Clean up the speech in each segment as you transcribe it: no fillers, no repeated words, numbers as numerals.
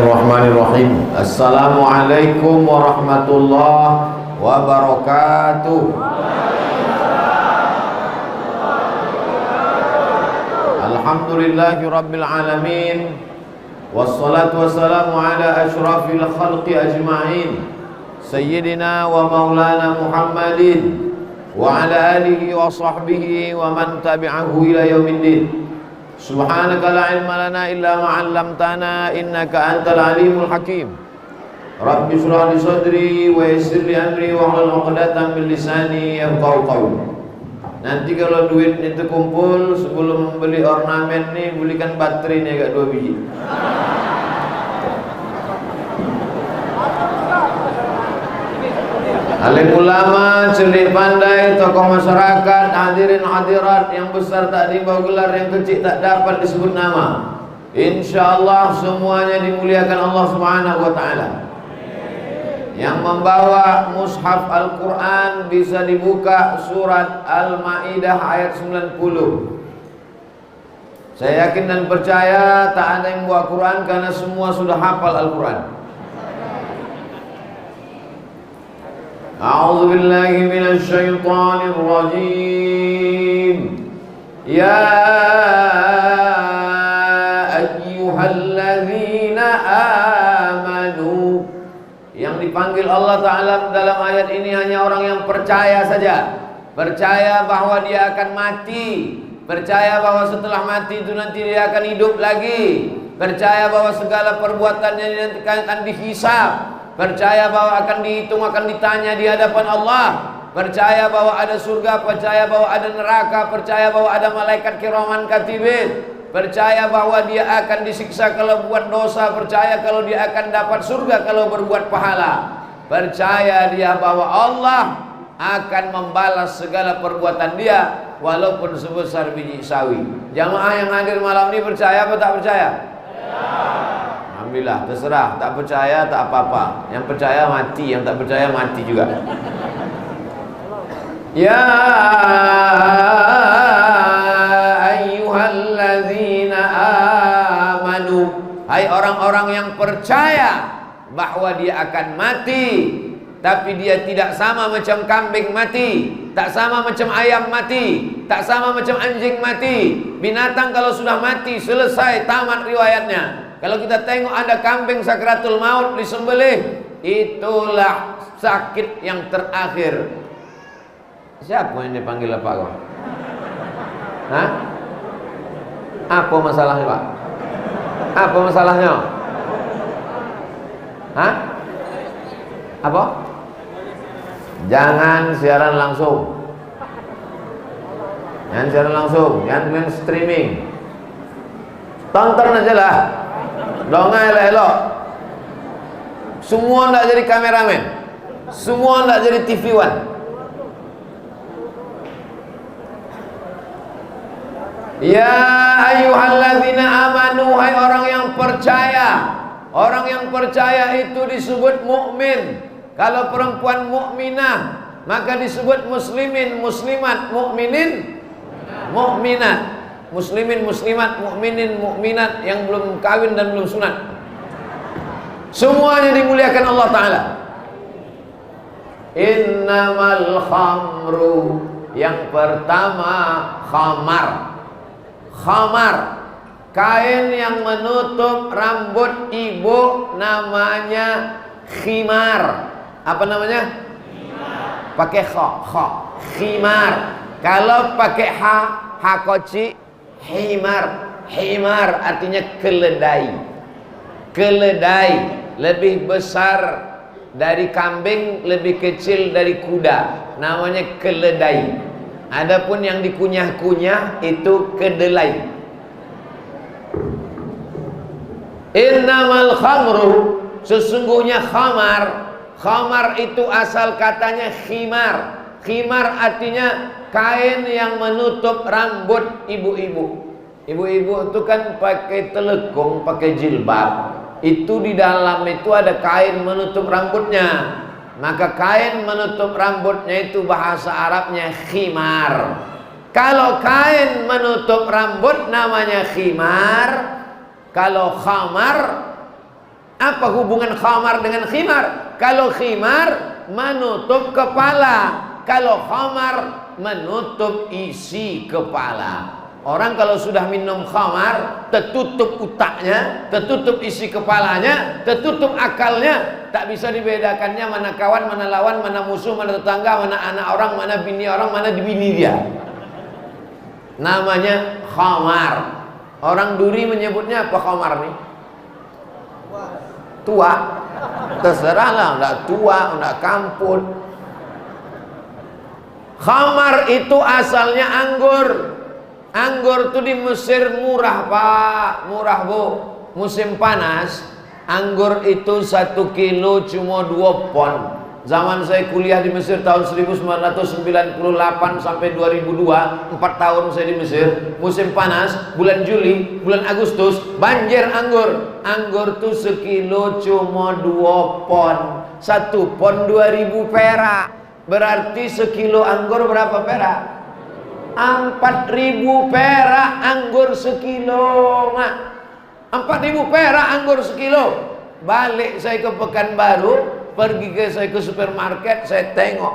Bismillahirrahmanirrahim. Assalamualaikum warahmatullahi wabarakatuh. Alhamdulillahi rabbil alamin. Wassalatu wassalamu ala ashrafil khalqi ajma'in, sayyidina wa maulana Muhammadin wa ala alihi wa sahbihi wa man tabi'ahu ila yaumiddin. Subhanaka la ilma lana illa ma 'allamtana innaka antal alimul hakim. Rabbi shrah li sadri wa yassir li amri wa hlul 'uqdatam min lisani yafqahu qawli. Nanti kalau duit itu kumpul, sebelum membeli ornamen nih, belikan baterai nih agak 2 biji. Alim ulama, cerdik pandai, tokoh masyarakat, hadirin hadirat yang besar tak dibau gelar, yang kecil tak dapat disebut nama. InsyaAllah semuanya dimuliakan Allah Subhanahu wa ta'ala. Yang membawa mushaf Al-Quran bisa dibuka surat Al-Ma'idah ayat 90. Saya yakin dan percaya tak ada yang bawa Quran karena semua sudah hafal Al-Quran. A'udzu billahi minasy syaithanir rajim. Ya ayyuhalladzina amanu. Yang dipanggil Allah Ta'ala dalam ayat ini hanya orang yang percaya saja. Percaya bahwa dia akan mati, percaya bahwa setelah mati itu nanti dia akan hidup lagi, percaya bahwa segala perbuatannya nanti akan dihisab, percaya bahwa akan dihitung, akan ditanya di hadapan Allah, percaya bahwa ada surga, percaya bahwa ada neraka, percaya bahwa ada malaikat kiraman katibin, percaya bahwa dia akan disiksa kalau buat dosa, percaya kalau dia akan dapat surga kalau berbuat pahala, percaya dia bahwa Allah akan membalas segala perbuatan dia walaupun sebesar biji sawi. Jamaah yang hadir malam ini percaya apa tak percaya? Alhamdulillah, terserah, tak percaya tak apa-apa. Yang percaya mati, yang tak percaya mati juga. Ya ayyuhalladzina amanu. Hai orang-orang yang percaya bahwa dia akan mati, tapi dia tidak sama macam kambing mati, tak sama macam ayam mati, tak sama macam anjing mati. Binatang kalau sudah mati selesai, tamat riwayatnya. Kalau kita tengok ada kambing sakratul maut disembelih, itulah sakit yang terakhir. Siapa yang dipanggil apa kau? Hah? Apa masalahnya, Pak? Apa masalahnya? Hah? Apa? Jangan siaran langsung. Jangan siaran langsung, jangan streaming. Tonton aja lah. Dongeng elok-elok. Semua ndak jadi kameramen, semua ndak jadi TV One. Ya ayyuhalladzina amanu, hai orang yang percaya. Orang yang percaya itu disebut mukmin. Kalau perempuan mukminah maka disebut muslimin, muslimat, mukminin, mukminat. Muslimin, muslimat, mukminin, mukminat yang belum kawin dan belum sunat, semuanya dimuliakan Allah Ta'ala. Innamal khamru, yang pertama khamar. Khamar, kain yang menutup rambut ibu namanya khimar. Apa namanya? Khimar. Pakai kha, khimar. Kalau pakai ha koci, himar. Himar artinya keledai. Keledai lebih besar dari kambing, lebih kecil dari kuda, namanya keledai. Adapun yang dikunyah-kunyah itu kedelai. Innamal khamru, sesungguhnya khamar. Khamar itu asal katanya khimar. Khimar artinya kain yang menutup rambut ibu-ibu. Ibu-ibu itu kan pakai telekung, pakai jilbab. Itu di dalam itu ada kain menutup rambutnya. Maka kain menutup rambutnya itu bahasa Arabnya khimar. Kalau kain menutup rambut namanya khimar. Kalau khamar Apa hubungan khamar dengan khimar? Kalau khimar menutup kepala, kalau khamar menutup isi kepala. Orang kalau sudah minum khamar, tertutup otaknya, tertutup isi kepalanya, tertutup akalnya, tak bisa dibedakannya mana kawan, mana lawan, mana musuh, mana tetangga, mana anak orang, mana bini orang, mana bini dia. Namanya khamar. Orang duri menyebutnya apa khamar nih? Tua. Terserahlah, enggak tua, enggak kampun. Khamar itu asalnya anggur. Anggur tuh di Mesir murah pak, murah bu. Musim panas, anggur itu 1 kilo cuma 2 pon. Zaman saya kuliah di Mesir tahun 1998 sampai 2002, 4 tahun saya di Mesir. Musim panas, bulan Juli, bulan Agustus, banjir anggur. Anggur tuh sekilo cuma 2 pon. 1 pon 2000 perak. Berarti sekilo anggur berapa perak? 4.000 perak anggur sekilo. Mak, 4.000 perak anggur sekilo. Balik saya ke Pekanbaru, pergi saya ke supermarket, saya tengok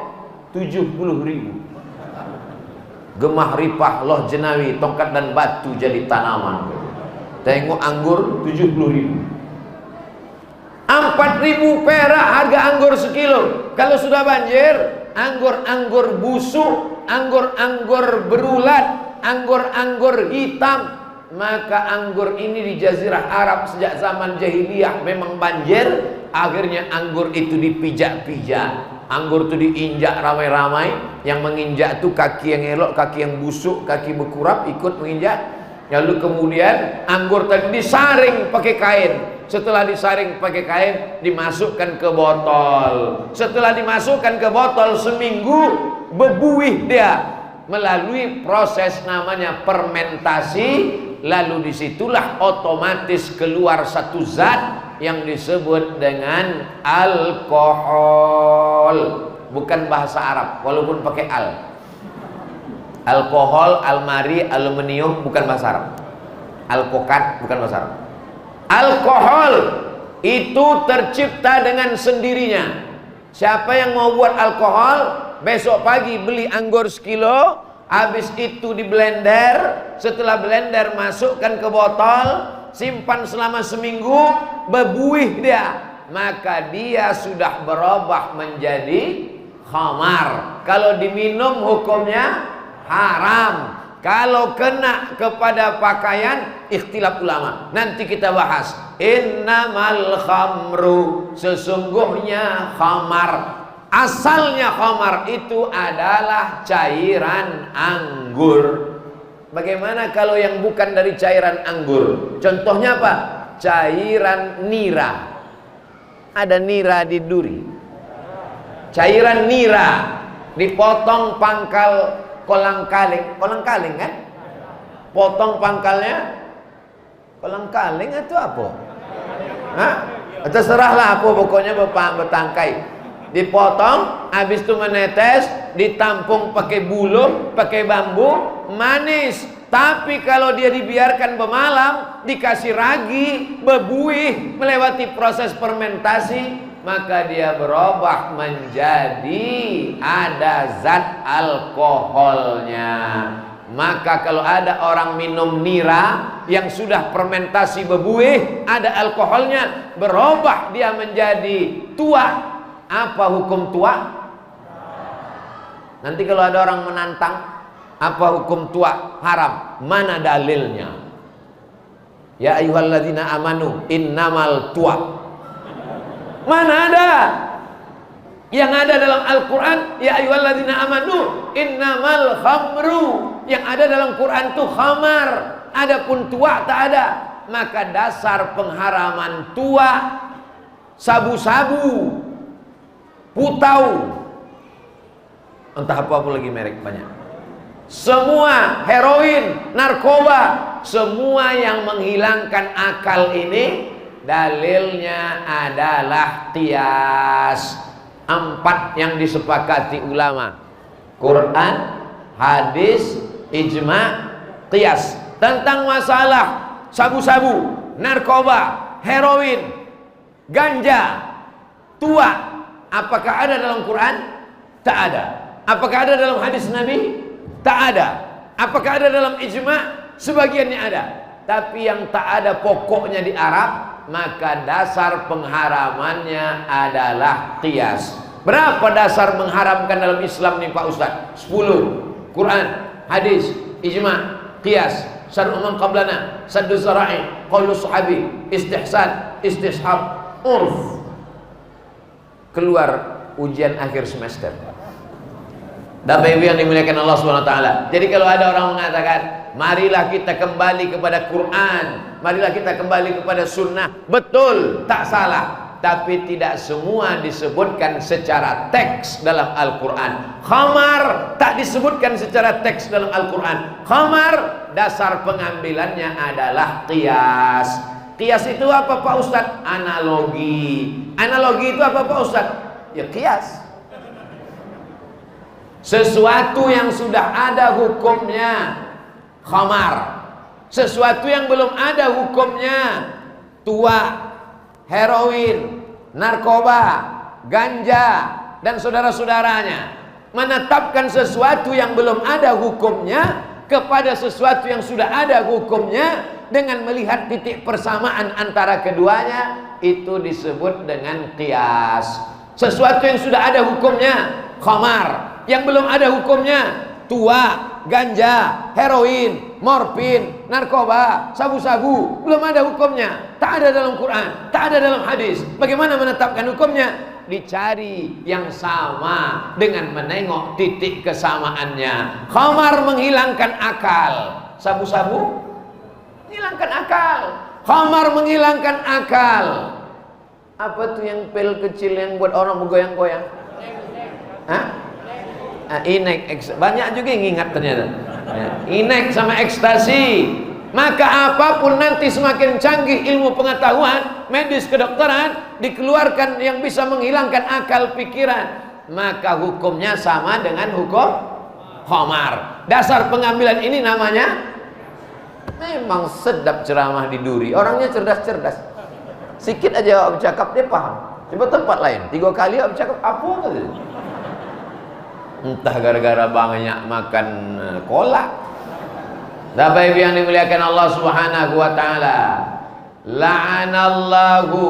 70.000. Gemah ripah loh jenawi, tongkat dan batu jadi tanaman. Tengok anggur 70.000. 4.000 perak harga anggur sekilo. Kalau sudah banjir, anggur-anggur busuk, anggur-anggur berulat, anggur-anggur hitam, maka anggur ini di Jazirah Arab sejak zaman jahiliyah memang banjir. Akhirnya anggur itu dipijak-pijak. Anggur itu diinjak ramai-ramai. Yang menginjak itu kaki yang elok, kaki yang busuk, kaki berkurap ikut menginjak. Lalu kemudian anggur tadi disaring pakai kain. Setelah disaring pakai kain, dimasukkan ke botol. Setelah dimasukkan ke botol seminggu, bebuih dia melalui proses namanya fermentasi. Lalu disitulah otomatis keluar satu zat yang disebut dengan alkohol. Bukan bahasa Arab, walaupun pakai al. Alkohol, almari, aluminium bukan bahasa Arab. Alkokat bukan bahasa Arab. Alkohol itu tercipta dengan sendirinya. Siapa yang mau buat alkohol, besok pagi beli anggur sekilo, habis itu di blender. Setelah blender masukkan ke botol, simpan selama seminggu, bebuih dia, maka dia sudah berubah menjadi khamar. Kalau diminum hukumnya haram. Kalau kena kepada pakaian, ikhtilaf ulama. Nanti kita bahas. Innamal khamru, sesungguhnya khamar, asalnya khamar itu adalah cairan anggur. Bagaimana kalau yang bukan dari cairan anggur? Contohnya apa? Cairan nira. Ada nira di duri. Cairan nira dipotong pangkal kolang-kaling. Kolang-kaling kan? Potong pangkalnya kolang-kaling itu apa? Hah? Terserahlah apa, pokoknya bertangkai. Dipotong, habis itu menetes, ditampung pakai buluh, pakai bambu, manis. Tapi kalau dia dibiarkan bermalam, dikasih ragi, bebuih, melewati proses fermentasi, maka dia berubah menjadi ada zat alkoholnya. Maka kalau ada orang minum nira yang sudah fermentasi bebuih, ada alkoholnya, berubah dia menjadi tua. Apa hukum tua? Nanti kalau ada orang menantang, apa hukum tua? Haram. Mana dalilnya? Ya ayyuhalladzina amanu innamal tua. Mana ada? Yang ada dalam Al-Quran, ya ayyuhalladzina amanu innamal khamru. Yang ada dalam Quran itu khamar. Adapun tua tak ada. Maka dasar pengharaman tua, sabu-sabu, putau, entah apa lagi merek banyak, semua heroin, narkoba, semua yang menghilangkan akal ini dalilnya adalah qiyas. 4 yang disepakati ulama: Quran, hadis, ijma, qiyas. Tentang masalah sabu-sabu, narkoba, heroin, Ganja, tua, apakah ada dalam Quran? Tak ada. Apakah ada dalam hadis Nabi? Tak ada. Apakah ada dalam ijma'? Sebagiannya ada. Tapi yang tak ada pokoknya di Arab, maka dasar pengharamannya adalah qiyas. Berapa dasar mengharamkan dalam Islam nih Pak Ustaz? 10. Quran, hadis, ijma', qiyas, syar'u man qablana, saddu zara'i, qaulu sahabi, istihsan, istishab, urf. Keluar ujian akhir semester. Bapak Ibu yang dimuliakan Allah SWT. Jadi kalau ada orang mengatakan, marilah kita kembali kepada Quran, marilah kita kembali kepada sunnah, betul, tak salah. Tapi tidak semua disebutkan secara teks dalam Al-Quran. Khamar tak disebutkan secara teks dalam Al-Quran. Khamar dasar pengambilannya adalah qiyas. Qiyas itu apa Pak Ustadz? Analogi. Analogi itu apa Pak Ustadz? Ya qiyas. Sesuatu yang sudah ada hukumnya khamar, sesuatu yang belum ada hukumnya tua, heroin, narkoba, ganja, dan saudara-saudaranya. Menetapkan sesuatu yang belum ada hukumnya kepada sesuatu yang sudah ada hukumnya dengan melihat titik persamaan antara keduanya, itu disebut dengan qiyas. Sesuatu yang sudah ada hukumnya khamar, yang belum ada hukumnya tua, ganja, heroin, morfin, narkoba, sabu-sabu, belum ada hukumnya, tak ada dalam Quran, tak ada dalam hadis. Bagaimana menetapkan hukumnya? Dicari yang sama dengan menengok titik kesamaannya. Khamar menghilangkan akal, sabu-sabu menghilangkan akal, khamar menghilangkan akal. Apa tuh yang pil kecil yang buat orang bergoyang-goyang? Hah? Inek, banyak juga yang ingat ternyata. Inek sama ekstasi. Maka apapun nanti semakin canggih ilmu pengetahuan, medis kedokteran, dikeluarkan yang bisa menghilangkan akal pikiran, maka hukumnya sama dengan hukum khamar. Dasar pengambilan ini namanya, memang sedap ceramah di Duri. Orangnya cerdas-cerdas. Sikit aja bercakap dia paham. Coba tempat lain 3 kali bercakap apa gitu. Entah gara-gara banyak makan kolak. Bapak Ibu yang dimuliakan Allah Subhanahu wa taala. La'anallahu,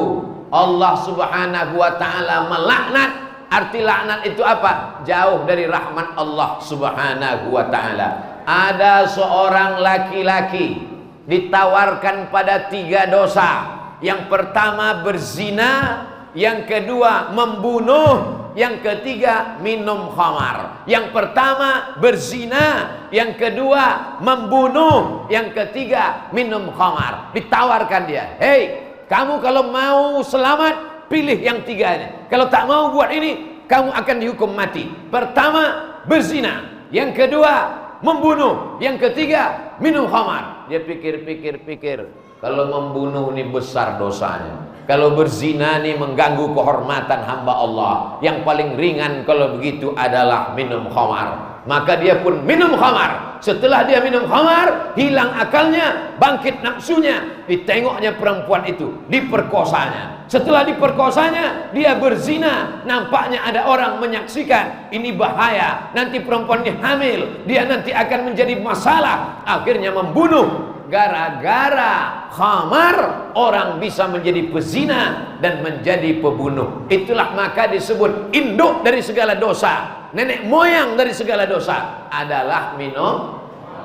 Allah Subhanahu wa taala melaknat. Arti laknat itu apa? Jauh dari rahmat Allah Subhanahu wa taala. Ada seorang laki-laki ditawarkan pada 3 dosa. Yang pertama berzina, yang kedua membunuh, yang ketiga minum khamar. Yang pertama berzina, yang kedua membunuh, yang ketiga minum khamar. Ditawarkan dia, hei, kamu kalau mau selamat pilih yang 3 ini. Kalau tak mau buat ini, kamu akan dihukum mati. Pertama berzina, yang kedua membunuh, yang ketiga minum khamar. Dia pikir-pikir, kalau membunuh ini besar dosanya, kalau berzina ini mengganggu kehormatan hamba Allah, yang paling ringan kalau begitu adalah minum khamar. Maka dia pun minum khamar. Setelah dia minum khamar, hilang akalnya, bangkit nafsunya, ditengoknya perempuan itu, diperkosanya. Setelah diperkosanya, dia berzina. Nampaknya ada orang menyaksikan, ini bahaya, nanti perempuan ini hamil, dia nanti akan menjadi masalah. Akhirnya membunuh. Gara-gara khamar, orang bisa menjadi pezina dan menjadi pembunuh. Itulah maka disebut induk dari segala dosa, nenek moyang dari segala dosa adalah minum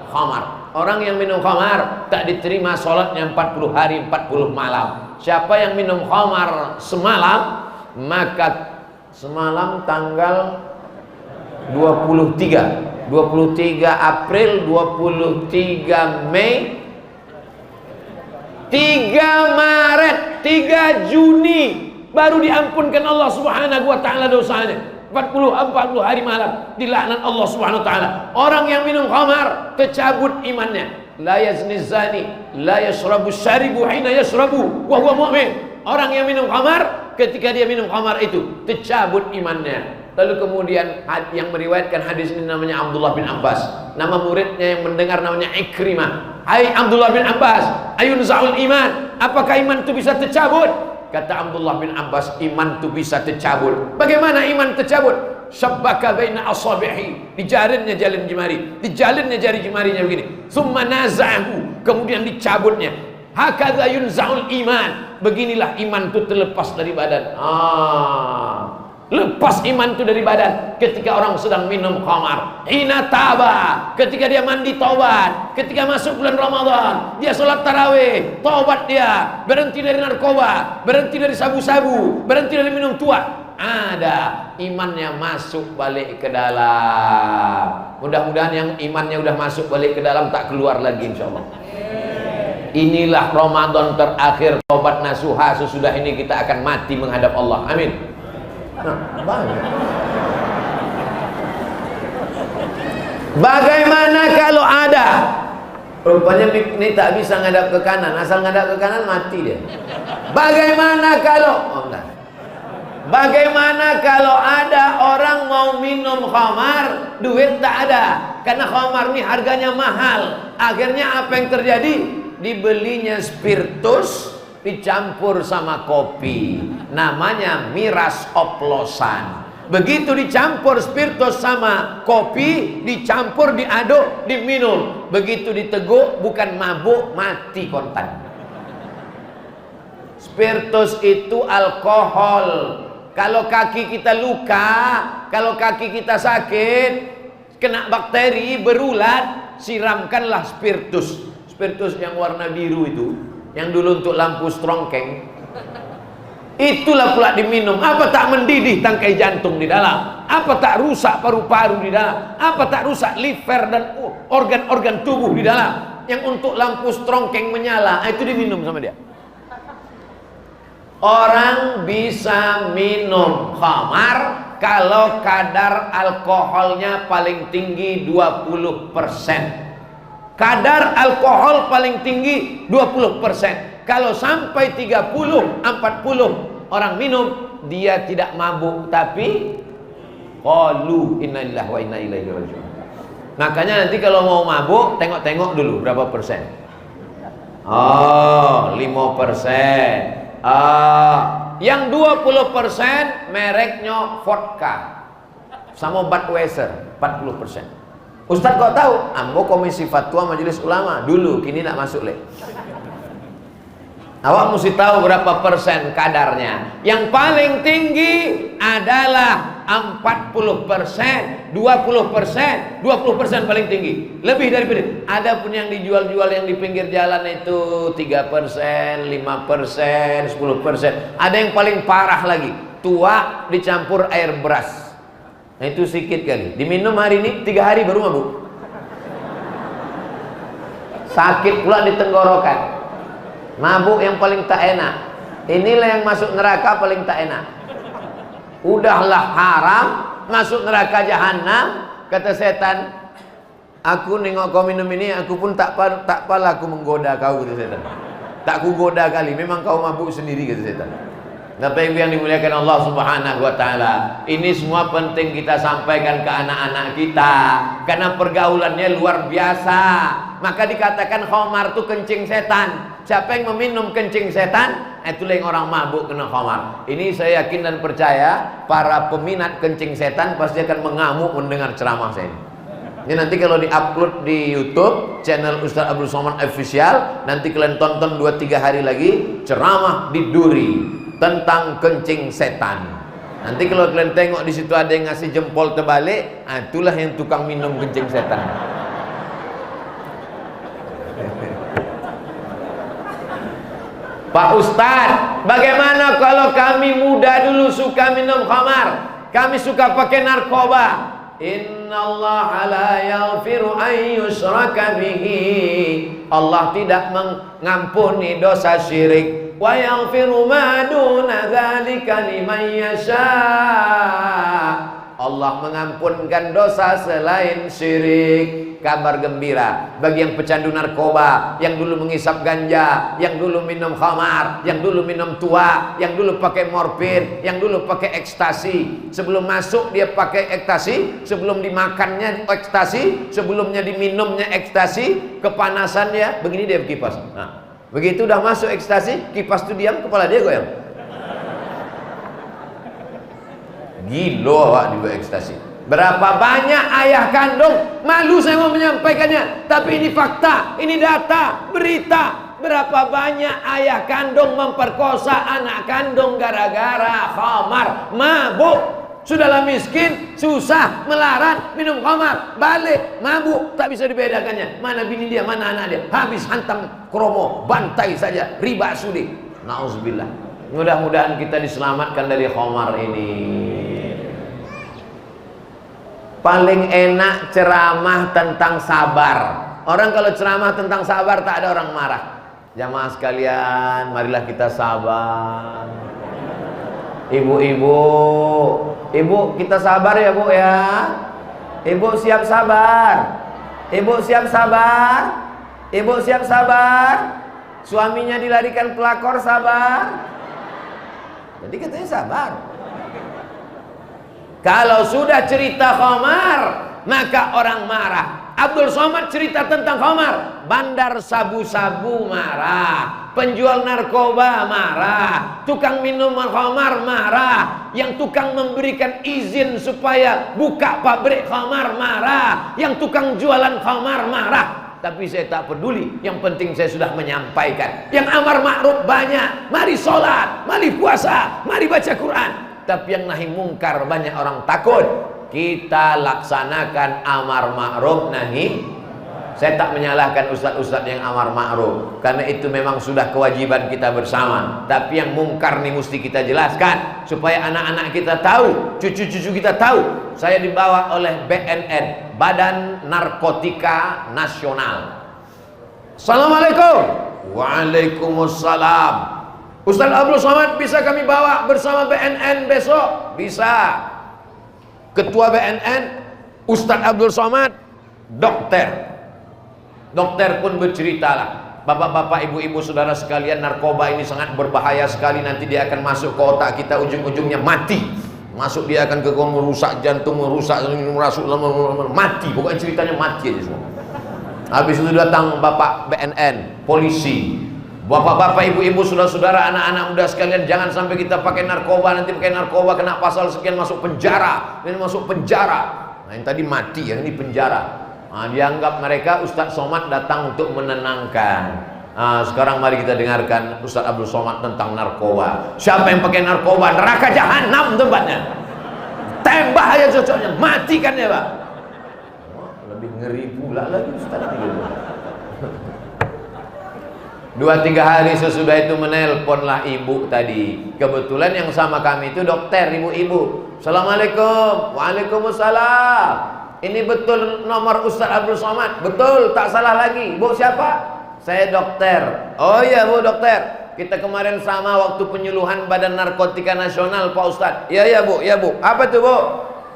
khamar. Orang yang minum khamar tak diterima sholatnya 40 hari 40 malam. Siapa yang minum khamar semalam, maka semalam tanggal 23 April, 23 Mei, 3 Maret, 3 Juni baru diampunkan Allah Subhanahu wa taala dosanya. 40 hari malam dilaknat Allah Subhanahu wa taala. Orang yang minum khamar tercabut imannya. La yazni zani, la yashrabu syaribu hina yashrabu wa huwa mu'min. Orang yang minum khamar, ketika dia minum khamar itu tercabut imannya. Lalu kemudian yang meriwayatkan hadis ini namanya Abdullah bin Abbas. Nama muridnya yang mendengar namanya Ikrimah. Hai Abdullah bin Abbas, ayun za'ul iman, apakah iman itu bisa tercabut? Kata Abdullah bin Abbas, iman itu bisa tercabut. Bagaimana iman tercabut? Syabbaka baina asabihi, dijalinnya jalin jemari, dijalinnya jari jemarinya begini. Summa naza'ahu, kemudian dicabutnya. Hakadza yunza'ul iman. Beginilah iman itu terlepas dari badan. Lepas iman itu dari badan ketika orang sedang minum khamar. Hina taba, ketika dia mandi taubat, ketika masuk bulan Ramadan, dia sholat tarawih, taubat dia, berhenti dari narkoba, berhenti dari sabu-sabu, berhenti dari minum tua. Ada imannya masuk balik ke dalam. Mudah-mudahan yang imannya udah masuk balik ke dalam tak keluar lagi insyaallah. Inilah Ramadan terakhir taubat nasuha. Sesudah ini kita akan mati menghadap Allah. Amin. Bagaimana kalau ada, rupanya ini tak bisa ngadap ke kanan, asal ngadap ke kanan mati dia. Bagaimana kalau bagaimana kalau ada orang mau minum khamar, duit tak ada, karena khamar ini harganya mahal. Akhirnya apa yang terjadi? Dibelinya spiritus dicampur sama kopi, namanya miras oplosan. Begitu dicampur spiritus sama kopi, dicampur, diaduk, diminum. Begitu diteguk, bukan mabuk, mati kontan. Spiritus itu alkohol. Kalau kaki kita luka, kalau kaki kita sakit, kena bakteri, berulat, siramkanlah spiritus. Spiritus yang warna biru itu, yang dulu untuk lampu strongkeng, itulah pula diminum. Apa tak mendidih tangkai jantung di dalam? Apa tak rusak paru-paru di dalam? Apa tak rusak liver dan organ-organ tubuh di dalam? Yang untuk lampu strongkeng menyala, itu diminum sama dia. Orang bisa minum khamar kalau kadar alkoholnya paling tinggi 20%. Kadar alkohol paling tinggi 20%. Kalau sampai 30, 40 orang minum, dia tidak mabuk, tapi qalu inna lillahi wa inna ilaihi raji'un. Makanya nanti kalau mau mabuk, tengok-tengok dulu berapa persen. 5%. Yang 20% mereknya vodka sama Budweiser 40%. Ustaz kok tahu? Ambo komisi fatwa majelis ulama dulu, kini nak masuk le. Awak mesti tahu berapa persen kadarnya. Yang paling tinggi adalah 40%, 20%, 20% paling tinggi. Lebih daripada. Ada pun yang dijual-jual yang di pinggir jalan itu 3%, 5%, 10%. Ada yang paling parah lagi, tua dicampur air beras. Nah itu sedikit kali. Diminum hari ini 3 hari baru mabuk. Sakit pula di tenggorokan. Mabuk yang paling tak enak. Inilah yang masuk neraka paling tak enak. Udahlah haram, masuk neraka jahanam. Kata setan, aku nengok kau minum ini, aku pun tak pala aku menggoda kau, kata setan. Tak ku goda kali, memang kau mabuk sendiri, kata setan. Bapak Ibu yang dimuliakan Allah Subhanahu wa taala, ini semua penting kita sampaikan ke anak-anak kita karena pergaulannya luar biasa. Maka dikatakan khamar itu kencing setan. Siapa yang meminum kencing setan, itulah yang orang mabuk kena khamar. Ini saya yakin dan percaya para peminat kencing setan pasti akan mengamuk mendengar ceramah saya ini. Ini nanti kalau di-upload di YouTube channel Ustaz Abdul Somad Official, nanti kalian tonton 2-3 hari lagi ceramah di Duri tentang kencing setan. Nanti kalau kalian tengok di situ ada yang ngasih jempol terbalik, itulah yang tukang minum kencing setan. Pak Ustadz, bagaimana kalau kami muda dulu suka minum khamar, kami suka pakai narkoba? Innallaha la yaghfiru an yushraka bihi. Allah tidak mengampuni dosa syirik. Wa yaghfiru ma duna dzalika liman yasha. Allah mengampunkan dosa selain syirik. Kabar gembira bagi yang pecandu narkoba, yang dulu mengisap ganja, yang dulu minum khamar, yang dulu minum tua, yang dulu pakai morfin, yang dulu pakai ekstasi. Sebelum masuk dia pakai ekstasi, sebelum dimakannya ekstasi, sebelumnya diminumnya ekstasi, kepanasannya begini dia kipas. Nah, begitu udah masuk ekstasi, kipas itu diam, kepala dia goyang. Gilo awak di ekstasi. Berapa banyak ayah kandung, malu saya mau menyampaikannya, tapi ini fakta, ini data, berita. Berapa banyak ayah kandung memperkosa anak kandung gara-gara khamar, mabuk. Sudahlah miskin, susah, melarat, minum khamar, balik, mabuk, tak bisa dibedakannya. Mana bini dia, mana anak dia. Habis hantam kromo, bantai saja, riba sudi. Nauzubillah. Mudah-mudahan kita diselamatkan dari khamar ini. Paling enak ceramah tentang sabar. Orang kalau ceramah tentang sabar tak ada orang marah. Jamaah sekalian, marilah kita sabar. Ibu-ibu, ibu kita sabar ya bu ya. Ibu siap sabar. Ibu siap sabar. Ibu siap sabar. Suaminya dilarikan pelakor, sabar. Jadi katanya sabar. Kalau sudah cerita khamar, maka orang marah. Abdul Somad cerita tentang khamar, bandar sabu-sabu marah, penjual narkoba marah, tukang minuman khamar marah, yang tukang memberikan izin supaya buka pabrik khamar marah, yang tukang jualan khamar marah. Tapi saya tak peduli, yang penting saya sudah menyampaikan. Yang amar ma'ruf banyak, mari sholat, mari puasa, mari baca Quran. Tapi yang nahi mungkar banyak orang takut. Kita laksanakan amar ma'ruf nahi. Saya tak menyalahkan ustaz-ustaz yang amar ma'ruf, karena itu memang sudah kewajiban kita bersama. Tapi yang mungkar nih mesti kita jelaskan, supaya anak-anak kita tahu, cucu-cucu kita tahu. Saya dibawa oleh BNN, Badan Narkotika Nasional. Assalamualaikum. Waalaikumsalam. Ustaz Abdul Somad bisa kami bawa bersama BNN besok? Bisa. Ketua BNN Ustaz Abdul Somad, dokter. Dokter pun berceritalah, bapak-bapak, ibu-ibu, saudara sekalian, narkoba ini sangat berbahaya sekali. Nanti dia akan masuk ke otak kita, ujung-ujungnya mati. Masuk dia akan ke merusak jantung, merusak mati. Pokoknya ceritanya mati aja semua. Habis itu datang bapak BNN, polisi. Bapak-bapak, ibu-ibu, saudara-saudara, anak-anak muda sekalian, jangan sampai kita pakai narkoba. Nanti pakai narkoba kena pasal sekian, masuk penjara. Ini masuk penjara. Nah yang tadi mati, yang ini penjara. Nah, dianggap mereka Ustaz Somad datang untuk menenangkan. Nah, sekarang mari kita dengarkan Ustaz Abdul Somad tentang narkoba. Siapa yang pakai narkoba, neraka jahanam tempatnya. Tembak aja cocoknya, matikan ya Pak. Oh, lebih ngeri pula lagi Ustaz gitu. 2-3 hari sesudah itu menelponlah ibu tadi. Kebetulan yang sama kami itu dokter, ibu-ibu. Assalamualaikum. Waalaikumsalam. Ini betul nomor Ustaz Abdul Somad? Betul, tak salah lagi. Bu siapa? Saya dokter. Oh iya bu dokter. Kita kemarin sama waktu penyuluhan Badan Narkotika Nasional Pak Ustaz. Iya bu, iya bu. Apa tuh bu?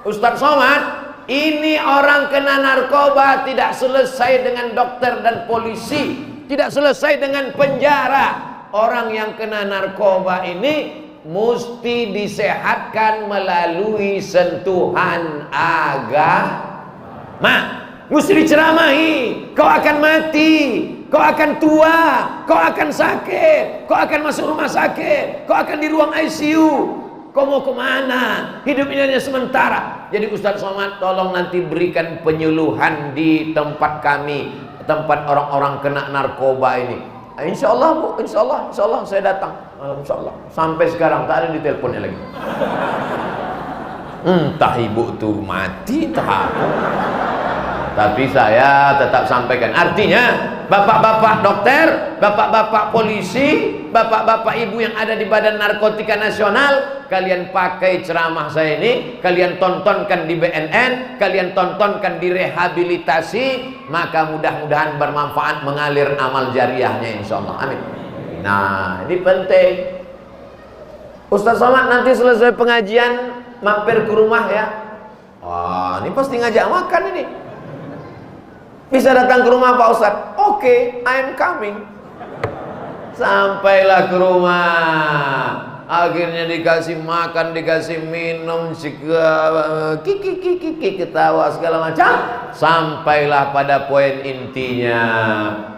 Ustaz Somad, ini orang kena narkoba tidak selesai dengan dokter dan polisi, tidak selesai dengan penjara. Orang yang kena narkoba ini mesti disehatkan melalui sentuhan agama. Mesti diceramahi. Kau akan mati, kau akan tua, kau akan sakit, kau akan masuk rumah sakit, kau akan di ruang ICU. Kau mau kemana? Hidup ini hanya sementara. Jadi Ustaz Somad tolong nanti berikan penyuluhan di tempat kami, tempat orang-orang kena narkoba ini. Insya Allah bu, insya Allah saya datang. Insya Allah. Sampai sekarang tak ada di teleponnya lagi. Entah ibu tuh mati, entah apa. Tapi saya tetap sampaikan. Artinya bapak-bapak dokter, bapak-bapak polisi, bapak-bapak ibu yang ada di Badan Narkotika Nasional, kalian pakai ceramah saya ini, kalian tontonkan di BNN, kalian tontonkan di rehabilitasi, maka mudah-mudahan bermanfaat, mengalir amal jariahnya insyaallah. Amin. Nah, ini penting. Ustaz Somad nanti selesai pengajian mampir ke rumah ya. Wah, ini pasti ngajak makan ini. Bisa datang ke rumah Pak Ustaz? Oke, I'm coming. Sampailah ke rumah, akhirnya dikasih makan, dikasih minum, kiki ketawa segala macam. Sampailah pada poin intinya.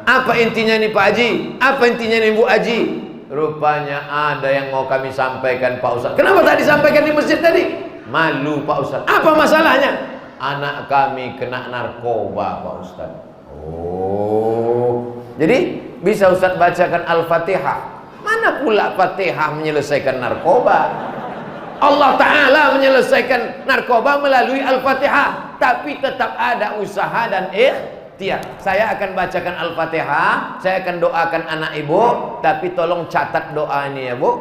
Apa intinya nih Pak Haji? Apa intinya nih Bu Haji? Rupanya ada yang mau kami sampaikan Pak Ustaz. Kenapa tak disampaikan di masjid tadi? malu Pak Ustaz. Apa masalahnya? Anak kami kena narkoba Pak Ustaz. Oh, jadi bisa Ustaz bacakan Al-Fatihah. Mana pula Fatihah menyelesaikan narkoba? Allah Ta'ala menyelesaikan narkoba melalui Al-Fatihah. Tapi tetap ada usaha dan ikhtiar. Saya akan bacakan Al-Fatihah, saya akan doakan anak ibu. Tapi tolong catat doa ini ya Bu.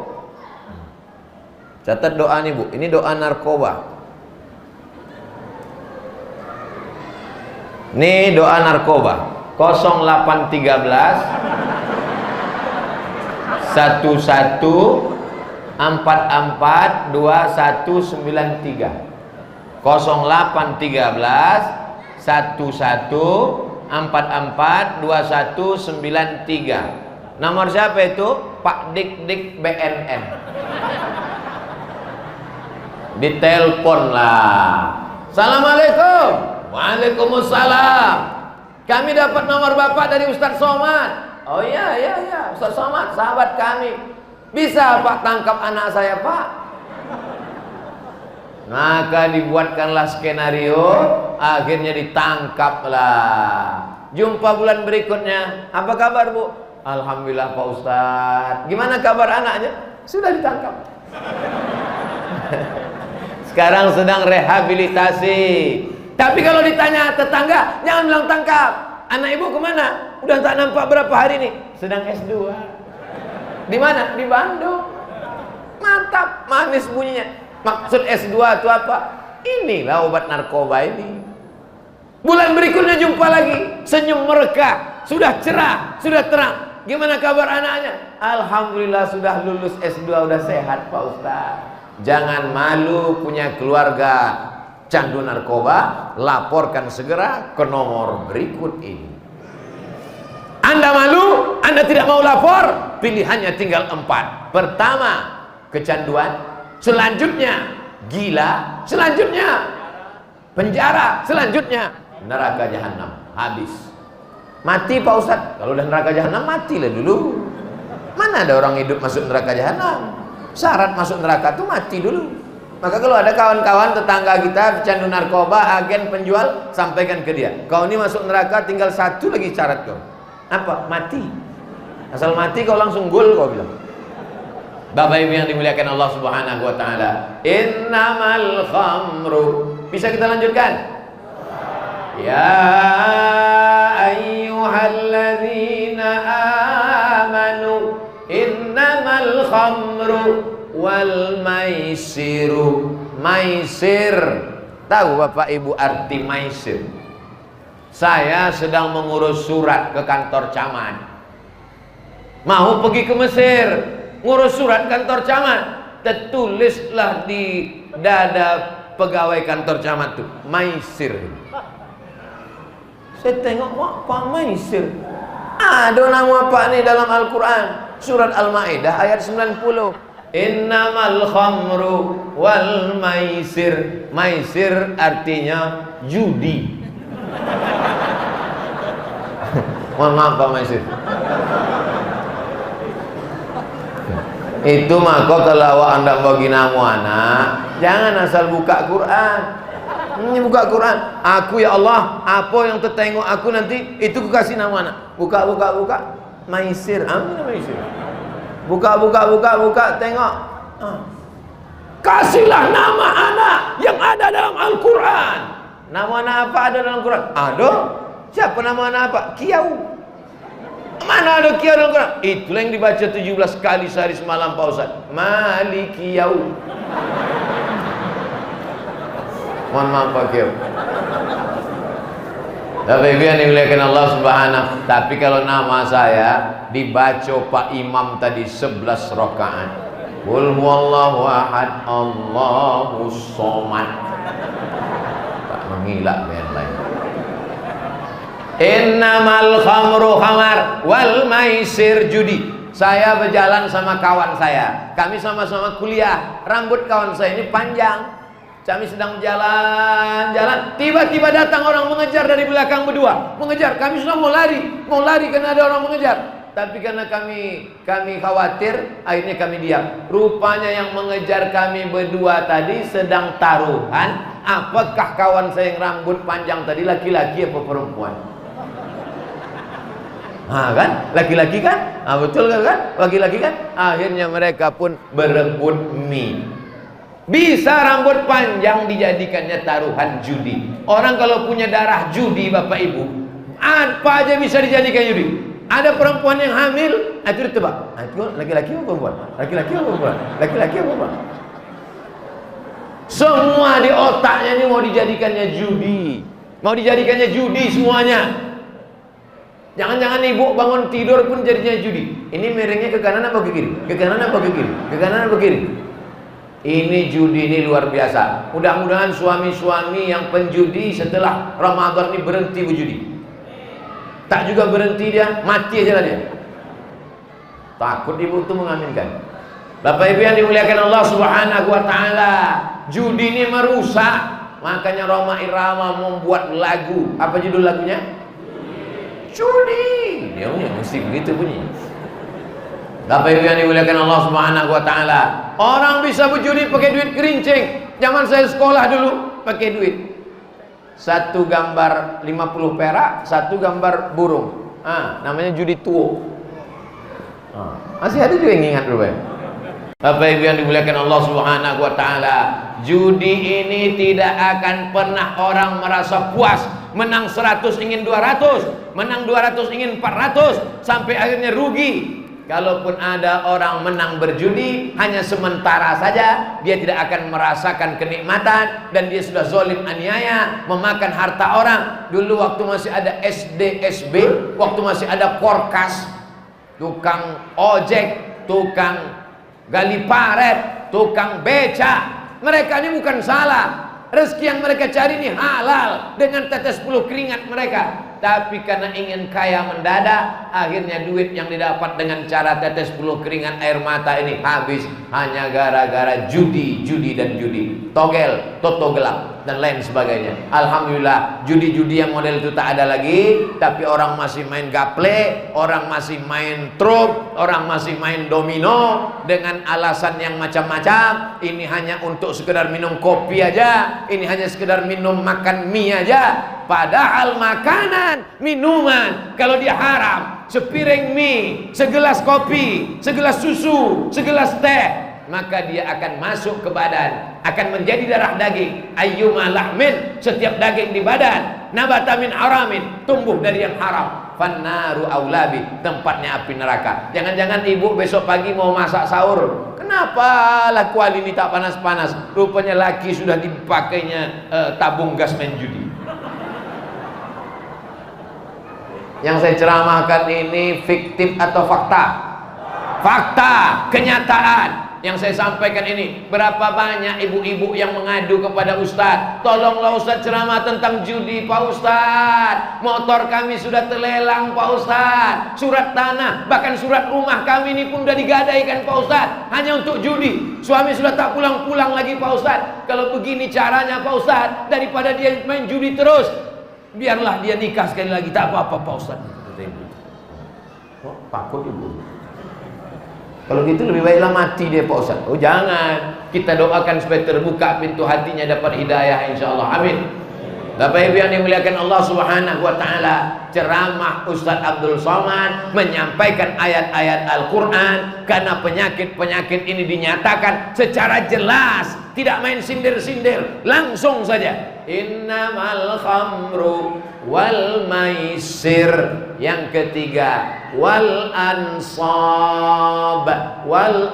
Catat doa ini Bu. Ini doa narkoba. Ini doa narkoba 0813 11 44 2193 0813 11 44 2193. Nomor siapa itu? Pak Dik Dik BNN. Ditelepon lah. Assalamualaikum. Waalaikumsalam. Kami dapat nomor Bapak dari Ustaz Somad. Oh iya, Ustaz Somad, sahabat kami. Bisa Pak tangkap anak saya Pak? Maka dibuatkanlah skenario, akhirnya ditangkaplah. Jumpa bulan berikutnya. Apa kabar Bu? Alhamdulillah Pak Ustadz. Gimana kabar anaknya? Sudah ditangkap. Sekarang sedang rehabilitasi. Tapi kalau ditanya tetangga, jangan bilang tangkap. Anak ibu kemana? Udah tak nampak berapa hari nih. Sedang S2. Di mana? Di Bandung. Mantap, manis bunyinya. Maksud S2 itu apa? Inilah obat narkoba ini. Bulan berikutnya jumpa lagi, senyum mereka, sudah cerah, sudah terang. Gimana kabar anaknya? Alhamdulillah sudah lulus S2, sudah sehat Pak Ustaz. Jangan malu punya keluarga candu narkoba, laporkan segera ke nomor berikut ini. Anda malu, Anda tidak mau lapor, pilihannya tinggal 4. Pertama, kecanduan. Selanjutnya, gila. Selanjutnya, penjara. Selanjutnya, neraka jahanam. Habis. Mati Pak Ustadz. Kalau udah neraka jahanam, matilah dulu. Mana ada orang hidup masuk neraka jahanam? Syarat masuk neraka itu mati dulu. Maka kalau ada kawan-kawan tetangga kita pecandu narkoba, agen penjual, sampaikan ke dia, kau ini masuk neraka tinggal satu lagi syarat kau. Apa? Mati. Asal mati kau langsung gol kau bilang. Bapak Ibu yang dimuliakan Allah Subhanahu wa taala. Innamal khamru. Bisa kita lanjutkan? Ya ayyuhalladzina amanu innamal khamru wal maisiru. Maisir. Tahu Bapak Ibu arti maisir? Saya sedang mengurus surat ke kantor camat. Mau pergi ke Mesir, ngurus surat kantor camat. Tertulislah di dada pegawai kantor camat tuh, maisir. Saya tengok, Pak maisir. Ada nama Pak nih dalam Al-Quran, surat Al-Ma'idah ayat 90. Innamal khamru wal maisir. Maisir artinya judi. Mohon maaf Pak Maisir. Itu maka kalau Anda bagi nama anak, jangan asal buka Quran. Ini buka Quran. Aku ya Allah, apa yang tertengok aku nanti itu ku kasih nama anak. Buka. Maisir. Amin maisir. Buka, tengok. Kasihlah nama anak yang ada dalam Al-Quran. Nama anak apa ada dalam Quran? Ada. Siapa nama anak apa? Kiau. Mana ada Kiau dalam Quran? Itulah yang dibaca 17 kali sehari semalam Pak Ustaz. Malikiyau. Mohon maaf Pak Kiau. Tapi yang dimuliakan Allah Subhanahu. Tapi kalau nama saya dibaca Pak Imam tadi 11 rakaat. Qul huwallahu ahad, Allahus somad. Tak mengilak yang lain. Innamal khamru khamar wal maisir judi. Saya berjalan sama kawan saya. Kami sama-sama kuliah. Rambut kawan saya ini panjang. Kami sedang jalan-jalan. Tiba-tiba datang orang mengejar dari belakang berdua. Mengejar. Kami sudah mau lari karena ada orang mengejar. Tapi karena kami khawatir, akhirnya kami diam. Rupanya yang mengejar kami berdua tadi sedang taruhan. Apakah kawan saya yang rambut panjang tadi laki-laki apa perempuan? Kan? Laki-laki kan? Betul kan? Laki-laki kan? Akhirnya mereka pun berebut mie. Bisa rambut panjang dijadikannya taruhan judi. Orang kalau punya darah judi, Bapak Ibu, apa aja bisa dijadikan judi. Ada perempuan yang hamil, itu ditebak. Itu laki-laki apa perempuan? Laki-laki apa perempuan? Laki-laki apa perempuan? Semua di otaknya ini mau dijadikannya judi. Mau dijadikannya judi semuanya. Jangan-jangan ibu bangun tidur pun jadinya judi. Ini miringnya ke kanan apa ke kiri? Ke kanan apa ke kiri? Ke kanan apa ke kiri? Ini judi ini luar biasa. Mudah-mudahan suami-suami yang penjudi setelah Ramadan ini berhenti berjudi. Tak juga berhenti dia, mati aja lah dia. Takut ibu itu mengaminkan. Bapak Ibu yang dimuliakan Allah Subhanahu wa taala, judi ini merusak. Makanya Roma Irama membuat lagu. Apa judul lagunya? Judi. Dia mesti begitu bunyi. Bapak Ibu yang dimuliakan Allah Subhanahu wa taala, orang bisa berjudi pakai duit kerincing. Zaman saya sekolah dulu pakai duit. Satu gambar 50 perak, satu gambar burung. Namanya judi tuo. Masih ada juga yang ingat dulu ya. Bapak Ibu yang dimuliakan Allah Subhanahu wa taala, judi ini tidak akan pernah orang merasa puas. Menang 100 ingin 200, menang 200 ingin 400, sampai akhirnya rugi. Kalaupun ada orang menang berjudi, hanya sementara saja, dia tidak akan merasakan kenikmatan, dan dia sudah zalim aniaya, memakan harta orang. Dulu waktu masih ada SDSB, waktu masih ada Korkas, tukang ojek, tukang gali paret, tukang beca, mereka ini bukan salah. Rezeki yang mereka cari ini halal dengan tetes bulu keringat mereka. Tapi karena ingin kaya mendadak, akhirnya duit yang didapat dengan cara tetes bulu keringat air mata ini habis hanya gara-gara judi, dan judi. Togel, toto gelap, dan lain sebagainya. Alhamdulillah, judi-judi yang model itu tak ada lagi. Tapi orang masih main gaple, orang masih main truk, orang masih main domino dengan alasan yang macam-macam. Ini hanya untuk sekedar minum kopi aja, ini hanya sekedar minum makan mie aja. Padahal makanan, minuman, kalau dia haram, sepiring mie, segelas kopi, segelas susu, segelas teh, maka dia akan masuk ke badan, akan menjadi darah daging. Ayyuma lahmin, setiap daging di badan, nabata min haramin, tumbuh dari yang haram. Fannaru aulabi, tempatnya api neraka. Jangan-jangan ibu besok pagi mau masak sahur, kenapa laku ini tak panas-panas? Rupanya laki sudah dipakainya tabung gas main judi. Yang saya ceramahkan ini fiktif atau fakta? Fakta, kenyataan. Yang saya sampaikan ini, berapa banyak ibu-ibu yang mengadu kepada Ustadz, tolonglah Ustadz ceramah tentang judi Pak Ustadz. Motor kami sudah terlelang Pak Ustadz, surat tanah, bahkan surat rumah kami ini pun sudah digadaikan Pak Ustadz, hanya untuk judi. Suami sudah tak pulang-pulang lagi Pak Ustadz. Kalau begini caranya Pak Ustadz, daripada dia main judi terus, biarlah dia nikah sekali lagi, tak apa-apa Pak Ustadz. Oh, takut ibu. Kalau gitu lebih baiklah mati dia Pak Ustadz. Oh jangan, kita doakan supaya terbuka pintu hatinya, dapat hidayah insyaallah. Amin. Bapak Ibu yang dimuliakan Allah Subhanahu wa taala, ceramah Ustadz Abdul Somad menyampaikan ayat-ayat Al-Qur'an karena penyakit-penyakit ini dinyatakan secara jelas, tidak main sindir-sindir, langsung saja. Innamal khamru wal maisir. Yang ketiga, wal ansab. Wal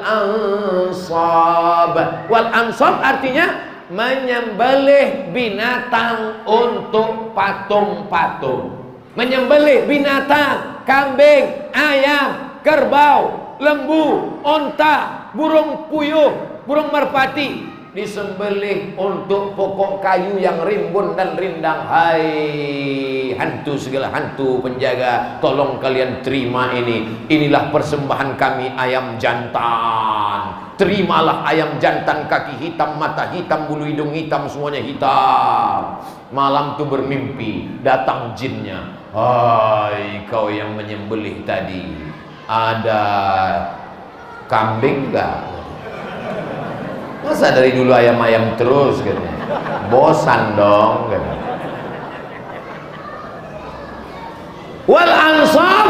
ansab artinya menyembelih binatang untuk patung-patung. Menyembelih binatang, kambing, ayam, kerbau, lembu, onta, burung puyuh, burung merpati, disembelih untuk pokok kayu yang rimbun dan rindang. Hai hantu, segala hantu penjaga, tolong kalian terima ini. Inilah persembahan kami ayam jantan. Terimalah ayam jantan, kaki hitam, mata hitam, bulu hidung hitam, semuanya hitam. Malam itu bermimpi, datang jinnya. Hai kau yang menyembelih tadi, Ada kambing enggak? Masa dari dulu ayam-ayam terus katanya. Bosan dong katanya. Wal ansab,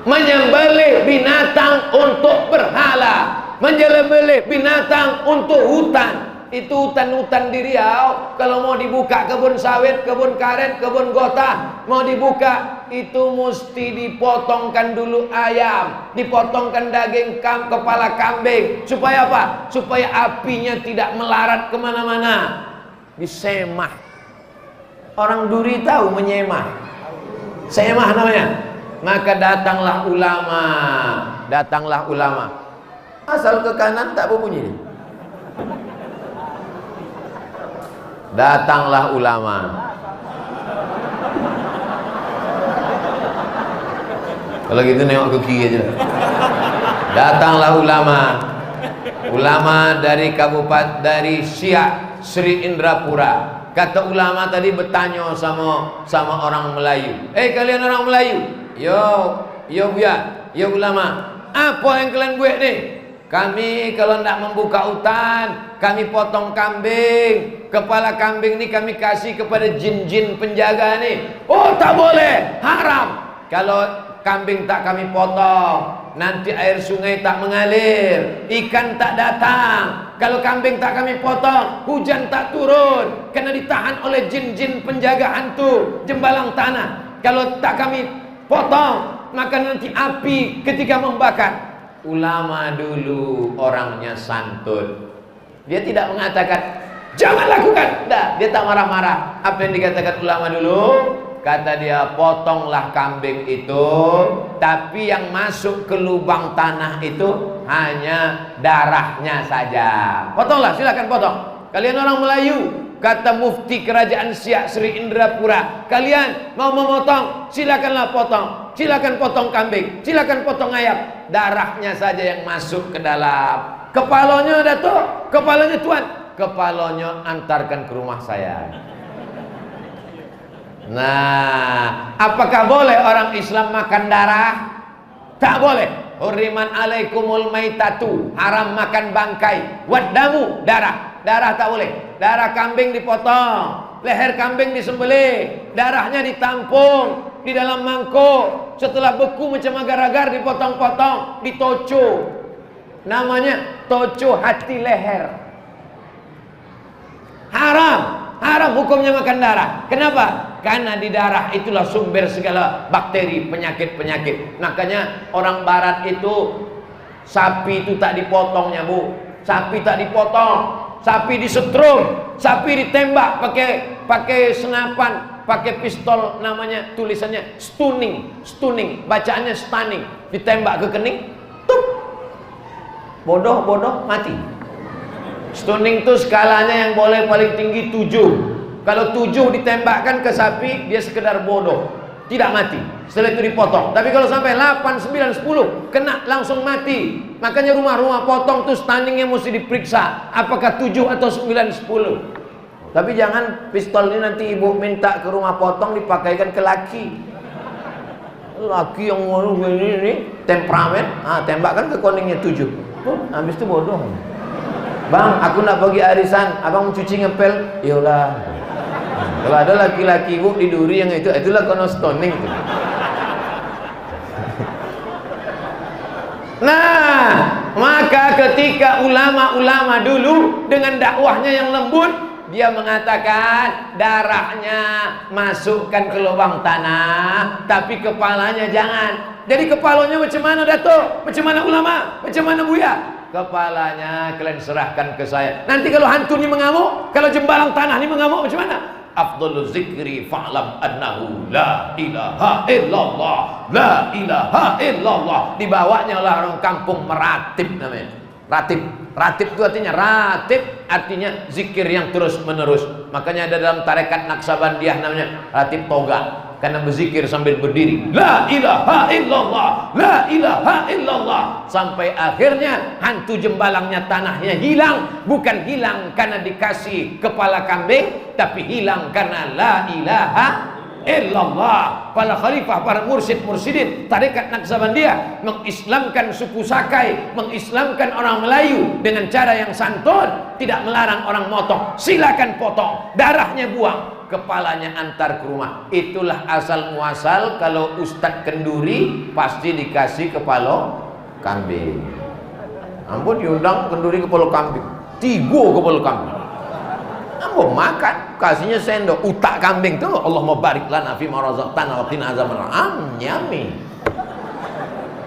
menyembelih binatang untuk berhala, menyembelih binatang untuk hutan. Itu hutan-hutan di Riau, kalau mau dibuka kebun sawit, kebun karet, kebun gota, mau dibuka, itu mesti dipotongkan dulu ayam, dipotongkan daging kepala kambing. Supaya apa? Supaya apinya tidak melarat kemana-mana. Disemah. Orang Duri tahu menyemah. Semah namanya. Maka datanglah ulama. Datanglah ulama. Asal ke kanan tak berbunyi. Datanglah ulama. Kalau gitu nengok ke kiri aja. Datanglah ulama. Ulama dari kabupaten, dari Siak Sri Indrapura. Kata ulama tadi bertanya sama orang Melayu. Kalian orang Melayu, yo buya, yo ulama, apa yang kalian buat nih? Kami kalau nak membuka hutan, kami potong kambing. Kepala kambing ini kami kasih kepada jin-jin penjaga nih. Oh, tak boleh, haram. Kalau kambing tak kami potong, nanti air sungai tak mengalir, ikan tak datang. Kalau kambing tak kami potong, hujan tak turun, karena ditahan oleh jin-jin penjaga hantu jembalang tanah. Kalau tak kami potong, maka nanti api ketika membakar. Ulama dulu orangnya santun. Dia tidak mengatakan jangan lakukan. Tidak, dia tak marah-marah. Apa yang dikatakan ulama dulu? Kata dia, potonglah kambing itu, tapi yang masuk ke lubang tanah itu hanya darahnya saja. Potonglah, silakan potong. Kalian orang Melayu, kata mufti kerajaan Siak Sri Indrapura, kalian mau memotong, silakanlah potong. Silakan potong kambing, silakan potong ayam. Darahnya saja yang masuk ke dalam. Kepalanya Datuk, kepalanya Tuan, kepalanya antarkan ke rumah saya. Nah, apakah boleh orang Islam makan darah? Tak boleh. Hurriman alaikumul maitatu, haram makan bangkai. Waddamu, darah. Darah tak boleh. Darah kambing dipotong, leher kambing disembelih, darahnya ditampung di dalam mangkuk. Setelah beku macam agar-agar dipotong-potong, ditoco. Namanya toco hati leher. Haram hukumnya makan darah. Kenapa? Karena di darah itulah sumber segala bakteri, penyakit-penyakit. Makanya orang barat itu, sapi itu tak dipotongnya, Bu. Sapi tak dipotong, sapi disetrum, sapi ditembak pakai senapan, pakai pistol, namanya tulisannya stunning, bacaannya stunning, ditembak ke kening, tup, bodoh mati. Stunning itu skalanya yang boleh paling tinggi 7. Kalau 7 ditembakkan ke sapi, dia sekedar bodoh, tidak mati. Setelah itu dipotong. Tapi kalau sampai 8, 9, 10 kena langsung mati. Makanya rumah-rumah potong tuh stunningnya mesti diperiksa, apakah 7 atau 9, 10. Tapi jangan pistol ini nanti ibu minta ke rumah potong dipakaikan ke laki. Laki yang ini temperamen, tembakkan ke koningnya 7. Habis itu bodoh. Bang, aku nak pergi arisan, abang cuci ngepel. Iyalah. Kalau ada laki-laki ibu di Duri yang itulah kono stoning itu. Nah, maka ketika ulama-ulama dulu dengan dakwahnya yang lembut, dia mengatakan darahnya masukkan ke lubang tanah, tapi kepalanya jangan. Jadi kepalanya macam mana Datuk? Macam mana ulama? Macam mana Buya? Kepalanya kalian serahkan ke saya. Nanti kalau hantu ini mengamuk, kalau jembalang tanah ini mengamuk, macam mana? Afdhalul zikri fa'lam annahu la ilaha illallah, la ilaha illallah. Dibawanya oleh orang kampung meratib namanya. Ratib itu artinya zikir yang terus menerus. Makanya ada dalam tarekat Naksabandiyah namanya ratib toga, karena berzikir sambil berdiri, la ilaha illallah, la ilaha illallah, sampai akhirnya hantu jembalangnya tanahnya hilang. Bukan hilang karena dikasih kepala kambing, tapi hilang karena la ilaha illallah. Para khalifah, para mursyid-mursyidin tarekat Naqsabandiyah mengislamkan suku Sakai, mengislamkan orang Melayu dengan cara yang santun, tidak melarang orang motong. Silakan potong, darahnya buang, kepalanya antar ke rumah. Itulah asal muasal kalau Ustadz kenduri pasti dikasih kepala kambing. Ampun, diundang kenduri kepala kambing, 3 kepala kambing. Ampun, makan, kasihnya sendok utak kambing tuh. Allahumma barik lana fi ma razaqtana wa qina azabannar. Nyami.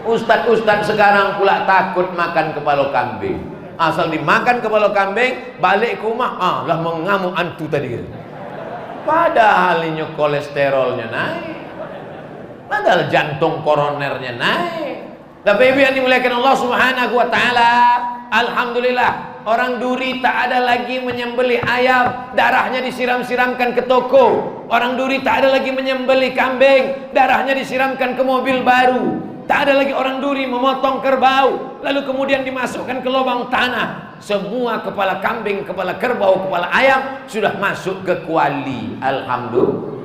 Ustadz sekarang pula takut makan kepala kambing. Asal dimakan kepala kambing, balik ke rumah, lah mengamuk antu tadi. Padahal ini kolesterolnya naik, padahal jantung koronernya naik. Tapi ibu yang dimuliakan Allah Subhanahu wa taala, alhamdulillah, orang Duri tak ada lagi menyembelih ayam, darahnya disiram-siramkan ke toko. Orang Duri tak ada lagi menyembelih kambing, darahnya disiramkan ke mobil baru. Tak ada lagi orang Duri memotong kerbau lalu kemudian dimasukkan ke lubang tanah. Semua kepala kambing, kepala kerbau, kepala ayam sudah masuk ke kuali. Alhamdulillah.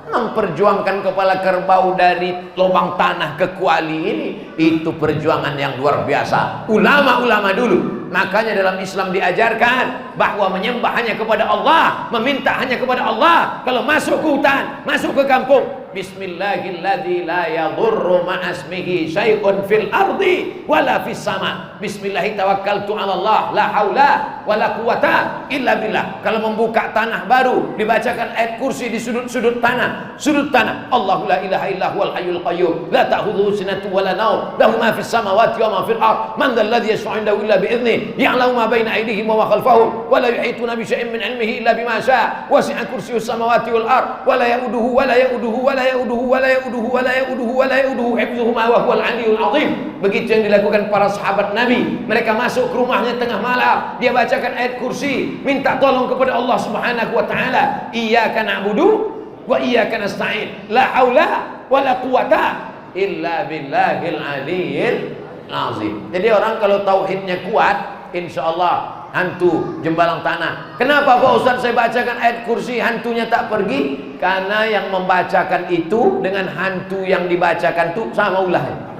Memperjuangkan kepala kerbau dari lubang tanah ke kuali ini, itu perjuangan yang luar biasa. Ulama-ulama dulu, makanya dalam Islam diajarkan bahwa menyembah hanya kepada Allah, meminta hanya kepada Allah. Kalau masuk ke hutan, masuk ke kampung, bismillahilladzi la yadurru ma'asmihi syai'un fil ardi wala fis sama. Bismillahi tawakkaltu 'ala Allah, la haula wala quwata illa billah. Kalau membuka tanah baru, dibacakan ayat kursi di sudut-sudut tanah. Sudut tanah, Allahu la ilaha illa huwal hayyul qayyum, la ta'khudhuhu sinatun wa la nawm, lahu ma fis samawati wa ma fil ard, man dzal ladzi yashfa'u 'indahu illa bi idzni, ya'lamu ma baina aydihim wa ma khalfahum, wa la yuhituna bi syai'in min 'ilmihi illa bima syaa, wasi'a kursiyyus samawati wal ard, wa la ya'uduhu wa la ya'uduhu wa la ya'uduhu wa la ya'uduhu wa la ya'uduhu wa la ya'uduhu hifdzuhuma wa huwal 'aliyyul 'azim. Begitu yang dilakukan para sahabat Nabi. Mereka masuk ke rumahnya tengah malam, dia bacakan ayat kursi, minta tolong kepada Allah Subhanahu wa taala. Iyyaka na'budu wa iyyaka nasta'in, la haula wa la quwata illa billahil aliyyil azim. Jadi orang kalau tauhidnya kuat, insyaallah hantu jembalang tanah. Kenapa Pak Ustaz saya bacakan ayat kursi hantunya tak pergi? Karena yang membacakan itu dengan hantu yang dibacakan itu sama ulahnya.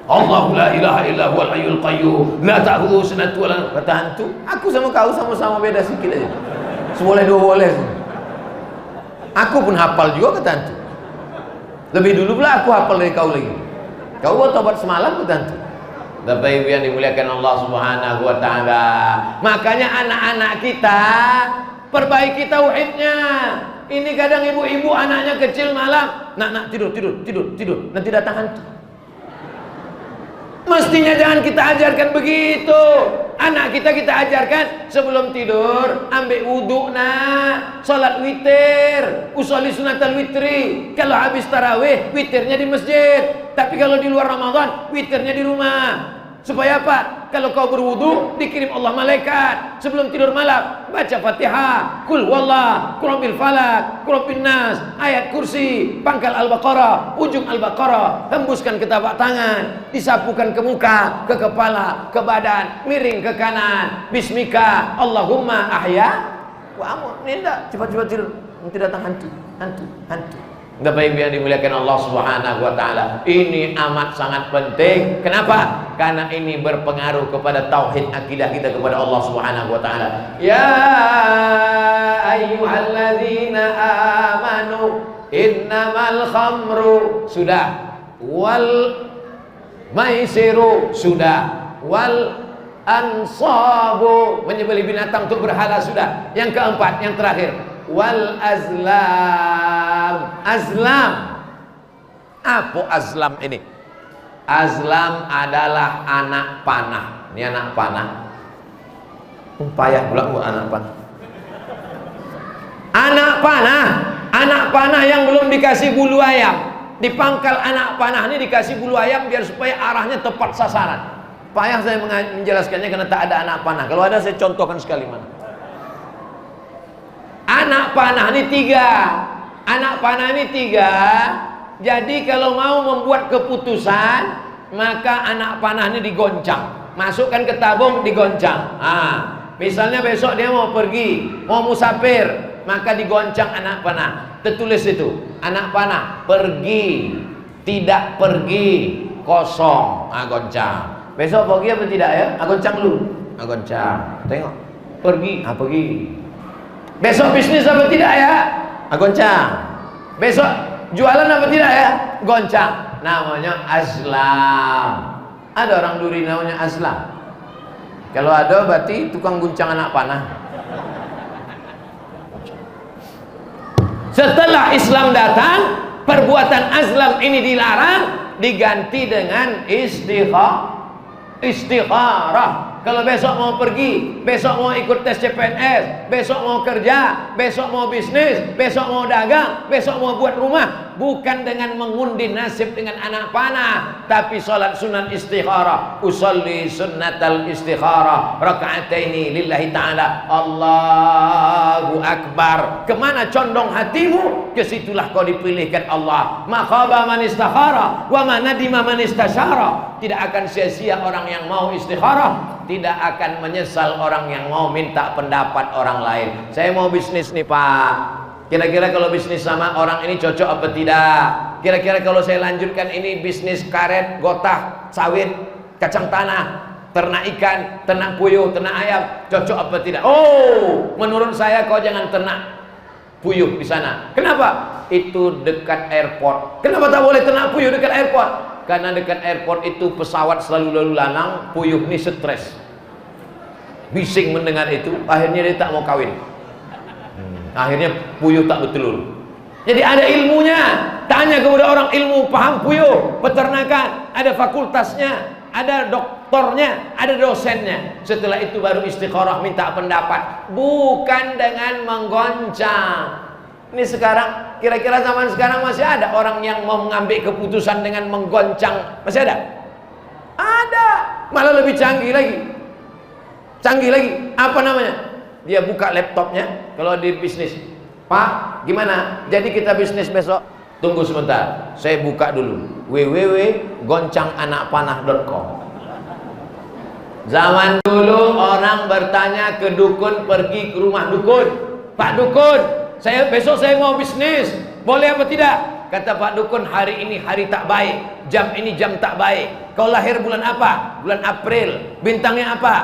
Allahu la ilaha illa huwal hayyul qayyum, la ta'khudhuhu sinatun wa la nawm. Kata hantu, aku sama kau sama-sama beda sikit aja. Seboleh dua boleh. Aku pun hafal juga kata hantu. Lebih dulu pula aku hafal dari kau lagi. Kau buat tobat semalam kata hantu. Bapak Ibu yang dimuliakan Allah Subhanahu wa taala. Makanya anak-anak kita perbaiki tauhidnya. Ini kadang ibu-ibu anaknya kecil malam, nak tidur, nanti datang hantu. Mestinya jangan kita ajarkan begitu. Anak kita ajarkan sebelum tidur ambil wudhu, salat witir, usolli sunatal witri. Kalau habis tarawih witirnya di masjid, tapi kalau di luar Ramadan witirnya di rumah. Supaya apa? Kalau kau berwudu dikirim Allah malaikat sebelum tidur malam, baca Fatihah, Qul huwallah, Qul rabbil falaq, Qul rabbin nas, ayat kursi, pangkal Al-Baqarah, ujung Al-Baqarah, hembuskan ke tapak tangan, disapukan ke muka, ke kepala, ke badan, miring ke kanan. Bismika Allahumma ahya wa amut. Ninda cepat-cepat tidur, nanti datang hantu. Bapak Ibu yang dimuliakan Allah Subhanahu wa taala, ini amat sangat penting. Kenapa? Karena ini berpengaruh kepada tauhid akidah kita kepada Allah Subhanahu wa taala. Ya ayyuhalladzina amanu innamal khamru sudah, wal maisiru sudah, wal ansabu menyembelih binatang untuk berhala sudah. Yang keempat, yang terakhir, wal azlam. Apa azlam ini? Azlam adalah anak panah. Ini anak panah. Payah pula buat anak panah. Anak panah yang belum dikasih bulu ayam. Di pangkal anak panah ini dikasih bulu ayam biar supaya arahnya tepat sasaran. Payah saya menjelaskannya karena tak ada anak panah. Kalau ada saya contohkan sekali mana. Anak panah ini tiga. Jadi kalau mau membuat keputusan, maka anak panah ini digoncang, masukkan ke tabung, digoncang. Misalnya besok dia mau pergi, mau musafir, maka digoncang anak panah. Tertulis itu, anak panah pergi, tidak pergi, kosong. Goncang. Besok pergi apa tidak ya? Goncang dulu. Goncang. Tengok. Pergi, pergi. Besok bisnis apa tidak ya? Goncang. Besok jualan apa tidak ya? Goncang. Namanya azlam. Ada orang Duri namanya azlam. Kalau ada berarti tukang guncang anak panah. Setelah Islam datang, perbuatan azlam ini dilarang, diganti dengan istikharah. Kalau besok mau pergi, besok mau ikut tes CPNS, besok mau kerja, besok mau bisnis, besok mau dagang, besok mau buat rumah, bukan dengan mengundi nasib dengan anak panah, tapi sholat sunat istikharah. Usolli sunnatal istikharah raka'ataini lillahi ta'ala. Allahu Akbar. Kemana condong hatimu, kesitulah kau dipilihkan Allah. Makhaba man istakhara wa manadima man istasyara. Tidak akan sia-sia orang yang mau istikharah, tidak akan menyesal orang yang mau minta pendapat orang lain. Saya mau bisnis nih Pak, kira-kira kalau bisnis sama orang ini cocok apa tidak? Kira-kira kalau saya lanjutkan ini bisnis karet, gotah, sawit, kacang tanah, ternak ikan, ternak puyuh, ternak ayam, cocok apa tidak? Oh, menurut saya kau jangan ternak puyuh di sana. Kenapa? Itu dekat airport. Kenapa tak boleh ternak puyuh dekat airport? Karena dekat airport itu pesawat selalu lalu lalang, puyuh ini stres, bising mendengar itu, akhirnya dia tak mau kawin. Akhirnya puyuh tak bertelur. Jadi ada ilmunya. Tanya kepada orang ilmu paham puyuh, peternakan, ada fakultasnya, ada doktornya, ada dosennya. Setelah itu baru istikharah, minta pendapat, bukan dengan menggoncang. Ini sekarang, kira-kira zaman sekarang masih ada orang yang mau mengambil keputusan dengan menggoncang? Masih ada? Ada. Malah lebih canggih lagi. Canggih lagi. Apa namanya? Dia buka laptopnya. Kalau di bisnis, Pak, gimana? Jadi kita bisnis besok? Tunggu sebentar, saya buka dulu www.goncanganakpanah.com. Zaman dulu orang bertanya ke dukun, pergi ke rumah dukun, Pak dukun, besok saya mau bisnis, boleh apa tidak? Kata Pak dukun, hari ini hari tak baik, jam ini jam tak baik. Kau lahir bulan apa? Bulan April. Bintangnya apa?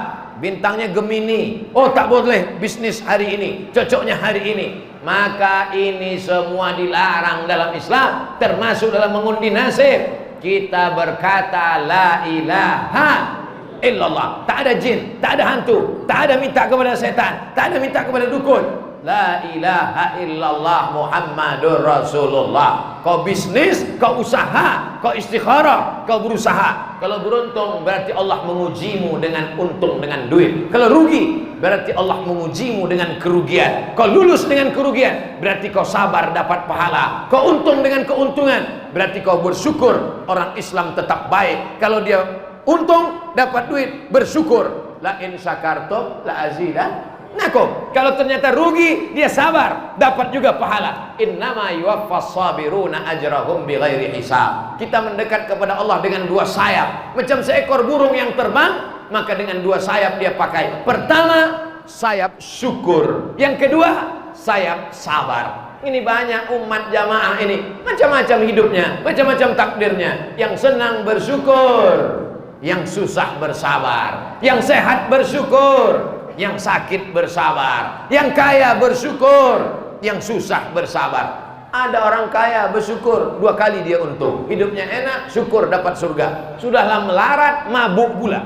Bintangnya Gemini. Oh, tak boleh bisnis hari ini, cocoknya hari ini. Maka ini semua dilarang dalam Islam, termasuk dalam mengundi nasib. Kita berkata la ilaha illallah. Tak ada jin, tak ada hantu, tak ada minta kepada setan, tak ada minta kepada dukun. La ilaha illallah Muhammadur Rasulullah. Kau bisnis, kau usaha, kau istikharah, kau berusaha. Kalau beruntung berarti Allah mengujimu dengan untung, dengan duit. Kalau rugi berarti Allah mengujimu dengan kerugian. Kau lulus dengan kerugian berarti kau sabar dapat pahala. Kau untung dengan keuntungan berarti kau bersyukur. Orang Islam tetap baik. Kalau dia untung dapat duit, bersyukur. La in syakartum la azidannakum. Kalau ternyata rugi, dia sabar, dapat juga pahala. Innama yuwaffas sabiruna ajrahum bighairi hisab. Kita mendekat kepada Allah dengan dua sayap, macam seekor burung yang terbang, maka dengan dua sayap dia pakai. Pertama, sayap syukur. Yang kedua, sayap sabar. Ini banyak umat jamaah ini, macam-macam hidupnya, macam-macam takdirnya. Yang senang bersyukur, yang susah bersabar, yang sehat bersyukur, yang sakit bersabar, yang kaya bersyukur, yang susah bersabar. Ada orang kaya bersyukur, 2 kali dia untung, hidupnya enak, syukur dapat surga. Sudahlah melarat, mabuk pula.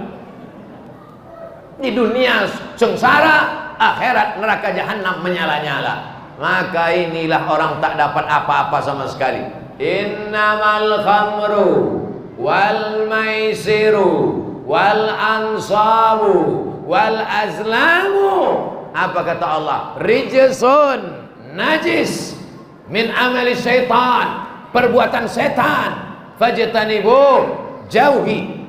Di dunia sengsara, akhirat neraka jahanam menyala-nyala. Maka inilah orang tak dapat apa-apa sama sekali. Innamal khamru wal maisiru wal ansabu wal azlamu, apa kata Allah? Rijsun, najis, min amali syaitan, perbuatan setan. Fajtanibu, jauhi.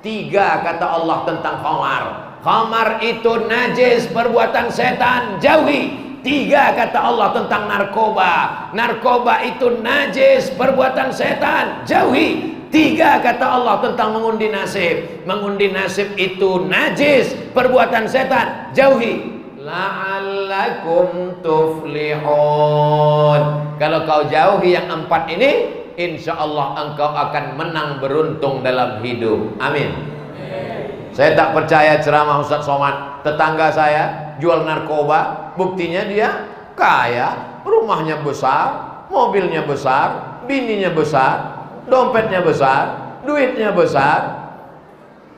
3 kata Allah tentang khamar. Khamar itu najis, perbuatan setan, jauhi. 3 kata Allah tentang narkoba. Narkoba itu najis, perbuatan setan, jauhi. 3 kata Allah tentang mengundi nasib. Mengundi nasib itu najis, perbuatan setan, jauhi. la'allakum tuflihun. Kalau kau jauhi yang 4 ini, insya Allah engkau akan menang beruntung dalam hidup. Amin. Saya tak percaya ceramah Ustaz Somad. Tetangga saya jual narkoba, buktinya dia kaya, rumahnya besar, mobilnya besar, bininya besar, dompetnya besar, duitnya besar.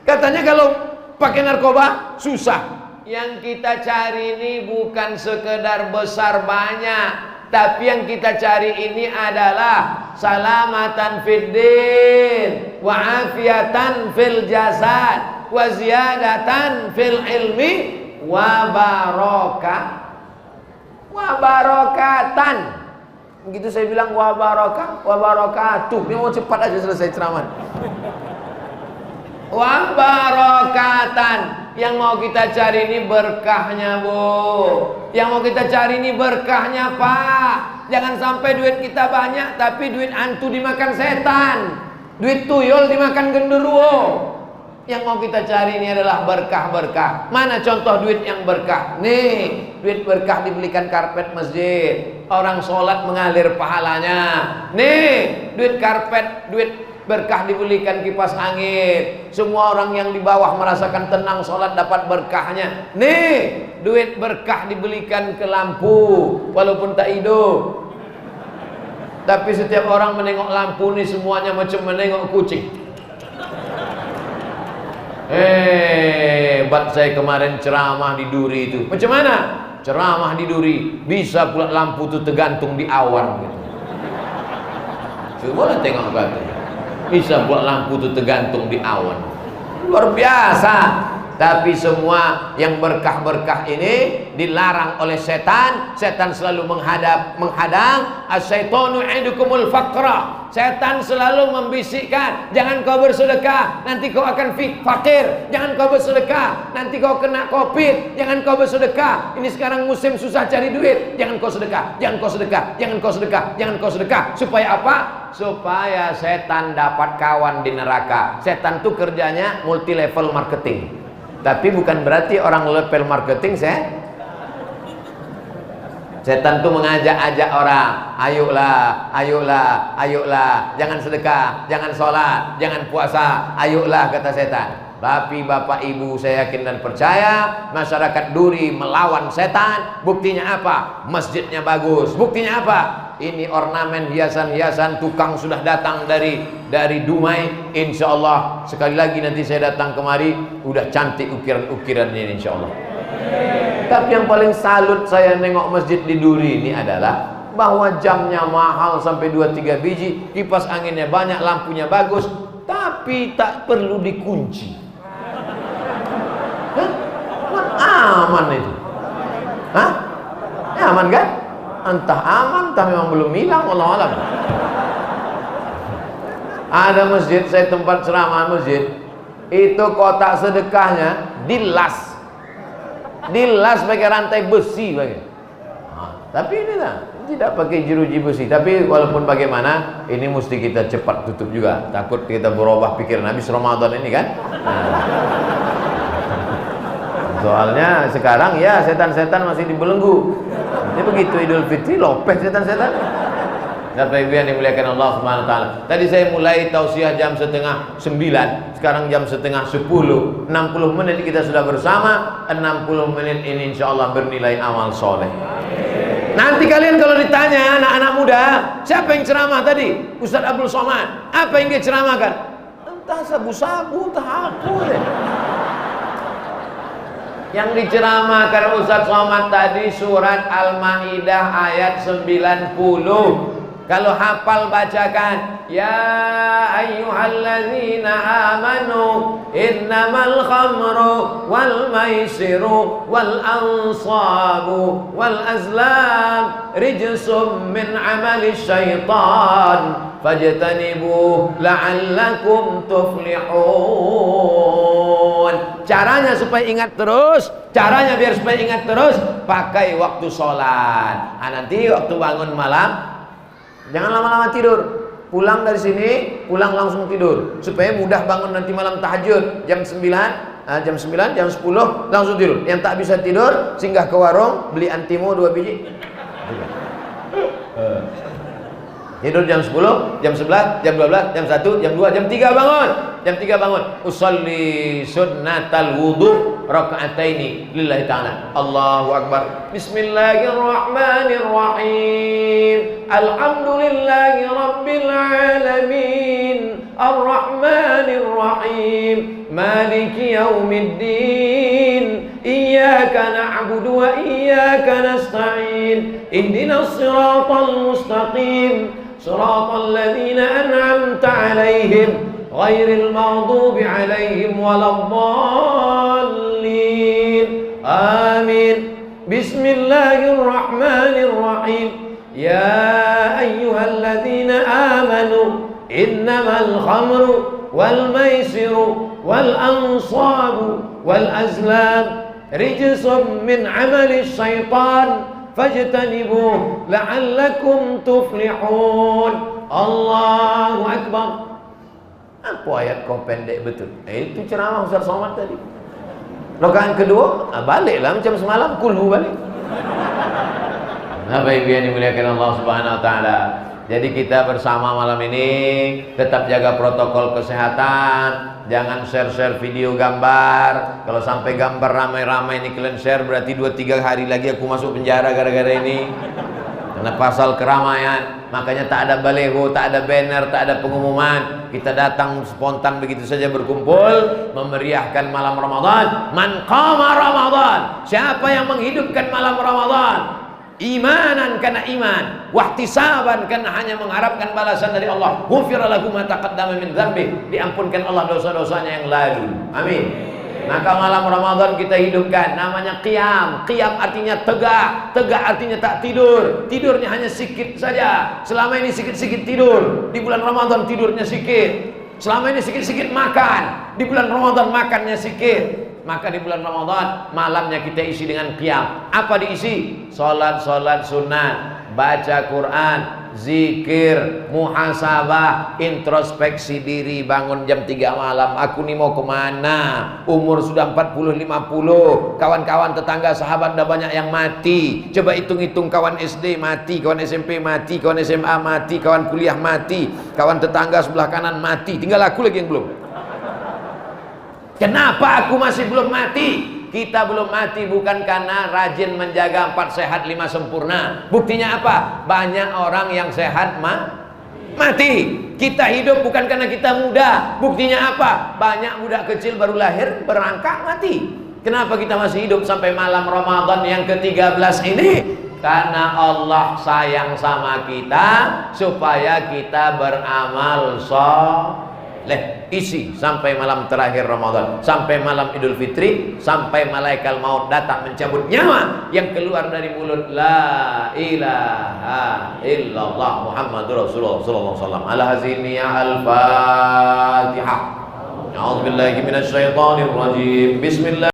Katanya kalau pakai narkoba susah. Yang kita cari ini bukan sekedar besar banyak, tapi yang kita cari ini adalah salamatan fid din wa afiatan fil jasad wa ziyadatan fil ilmi wa barakatan. Begitu saya bilang wa barakatuh. Ini mau cepat aja selesai ceramah. Wa barakatan. Yang mau kita cari ini berkahnya, Bu. Yang mau kita cari ini berkahnya, Pak. Jangan sampai duit kita banyak tapi duit hantu dimakan setan, duit tuyul dimakan genderuwo. Yang mau kita cari ini adalah berkah-berkah. Mana contoh duit yang berkah? Nih, duit berkah dibelikan karpet masjid, orang sholat mengalir pahalanya. Nih, duit karpet, duit berkah dibelikan kipas angin, semua orang yang di bawah merasakan tenang sholat dapat berkahnya. Nih, duit berkah dibelikan ke lampu walaupun tak hidup, tapi setiap orang menengok lampu nih semuanya macam menengok kucing. Hebat saya kemarin ceramah di Duri itu. Macam mana? Ceramah di Duri bisa pula lampu itu tergantung di awan gitu. Coba tengok katanya. Bisa buat lampu itu tergantung di awan. Luar biasa. Tapi semua yang berkah-berkah ini dilarang oleh setan. Setan selalu menghadang. Asyaitonu idukumul faqra. Setan selalu membisikkan, jangan kau bersedekah, nanti kau akan fakir. Jangan kau bersedekah, nanti kau kena Covid. Jangan kau bersedekah, ini sekarang musim susah cari duit. Jangan kau sedekah, jangan kau sedekah, jangan kau sedekah, jangan kau sedekah. Supaya apa? Supaya setan dapat kawan di neraka. Setan tuh kerjanya multi level marketing. Tapi bukan berarti orang level marketing setan tuh mengajak-ajak orang, ayolah, ayolah, ayolah, jangan sedekah, jangan sholat, jangan puasa, ayolah kata setan. Tapi Bapak Ibu saya yakin dan percaya masyarakat Duri melawan setan. Buktinya apa? Masjidnya bagus. Buktinya apa? Ini ornamen hiasan-hiasan tukang sudah datang dari Dumai. Insya Allah sekali lagi nanti saya datang kemari udah cantik ukiran-ukirannya ini insya Allah. Tapi yang paling salut saya nengok masjid di Duri ini adalah bahwa jamnya mahal sampai 2-3 biji, kipas anginnya banyak, lampunya bagus, tapi tak perlu dikunci. Hah? Aman itu. Hah? Ya, aman kan? Entah aman, entah memang belum hilang, wallahu alam. Ada masjid, saya tempat ceramah masjid, itu kotak sedekahnya dilas pakai rantai besi pakai. Tapi ini tidak pakai jeruji besi. Tapi walaupun bagaimana, ini mesti kita cepat tutup juga. Takut kita berubah pikiran habis Ramadan ini kan. Soalnya sekarang ya setan-setan masih dibelenggu. Ini begitu Idul Fitri lopet setan-setan. Bapak Ibu yang dimuliakan Allah Subhanahu wa taala. Tadi saya mulai tausiah jam 8:30, sekarang jam 9:30. 60 menit kita sudah bersama. 60 menit ini insyaallah bernilai amal soleh. Nanti kalian kalau ditanya anak-anak muda, siapa yang ceramah tadi? Ustaz Abdul Somad. Apa yang dia ceramahkan? Entah sabu-sabu, entah aku deh. Yang diceramahkan Ustaz Somad tadi surat Al-Maidah ayat 90. Kalau hafal bacakan, ya ayyuhalladzina amanu innamal khamru wal maisiru wal ansabu wal azlam rijsum min amali syaitan fajtanibu la'allakum tuflihun. Caranya supaya ingat terus, caranya biar supaya ingat terus, pakai waktu sholat. Nanti waktu bangun malam jangan lama-lama tidur. Pulang dari sini, pulang langsung tidur supaya mudah bangun nanti malam tahajud jam 9. jam 9, jam 10 langsung tidur. Yang tak bisa tidur singgah ke warung beli Antimo 2 biji. Tidur jam 10, jam 11, jam 12, jam 1, jam 2, jam 3 bangun. Jam 3 bangun. Usolli sunnatal wudu raka'ataini lillahi ta'ala. Allahu akbar. Bismillahirrahmanirrahim. Alhamdulillahi rabbil alamin. Ar-Rahmanir-Rahim. Maliki yaumiddin. Iyyaka na'budu wa iyyaka nasta'in. Ihdinas siratal mustaqim. Siratal ladzina an'amta 'alaihim ghairil maghdubi 'alaihim waladdallin. Amin. Bismillahirrahmanirrahim. Ya ayyuhalladzina amanu innamal khamru wal maisiru wal ansabu wal azlam rijsum min 'amali syaitan fajtanibuh la'allakum tuflihun. Allahu akbar. Apa ayat kau pendek betul? Itu ceramah Ustaz Somad tadi. Rakaat kedua, baliklah macam semalam, kulhu balik. Nah, baik yang dimuliakan Allah Subhanahu wa taala. Jadi kita bersama malam ini tetap jaga protokol kesehatan. Jangan share-share video gambar. Kalau sampai gambar ramai-ramai ini kalian share, berarti 2-3 hari lagi aku masuk penjara gara-gara ini. Karena pasal keramaian. Makanya tak ada baleho, tak ada banner, tak ada pengumuman. Kita datang spontan begitu saja berkumpul memeriahkan malam Ramadan. Man qama Ramadan. Siapa yang menghidupkan malam Ramadan? Imanan karena iman, wahtisaban karena hanya mengharapkan balasan dari Allah. Ghufira lahu ma taqaddama min dzambi, diampunkan Allah dosa-dosanya yang lalu. Amin. Maka malam Ramadan kita hidupkan, namanya qiyam. Qiyam artinya tegak, tegak artinya tak tidur. Tidurnya hanya sedikit saja. Selama ini sedikit-sedikit tidur. Di bulan Ramadan tidurnya sedikit. Selama ini sedikit-sedikit makan. Di bulan Ramadan makannya sedikit. Maka di bulan Ramadan malamnya kita isi dengan qiyam. Apa diisi? Salat-salat sunat, baca Quran, zikir, muhasabah, introspeksi diri. Bangun jam 3 malam, aku nih mau kemana? Umur sudah 40-50. Kawan-kawan tetangga sahabat udah banyak yang mati. Coba hitung-hitung, kawan SD mati, kawan SMP mati, kawan SMA mati, kawan kuliah mati, kawan tetangga sebelah kanan mati. Tinggal aku lagi yang belum. Kenapa aku masih belum mati? Kita belum mati bukan karena rajin menjaga 4 sehat 5 sempurna. Buktinya apa? Banyak orang yang sehat mati. Kita hidup bukan karena kita muda. Buktinya apa? Banyak budak kecil baru lahir berangkat mati. Kenapa kita masih hidup sampai malam Ramadan yang ke-13 ini? Karena Allah sayang sama kita supaya kita beramal soleh. Isi sampai malam terakhir Ramadan, sampai malam Idul Fitri, sampai malaikat maut datang mencabut nyawa yang keluar dari mulut la ilaha illallah Muhammadur Rasulullah sallallahu alaihi wasallam. Ala hazini al-Fatihah. A'udzubillahi minasyaitonir rajim. Bismillah.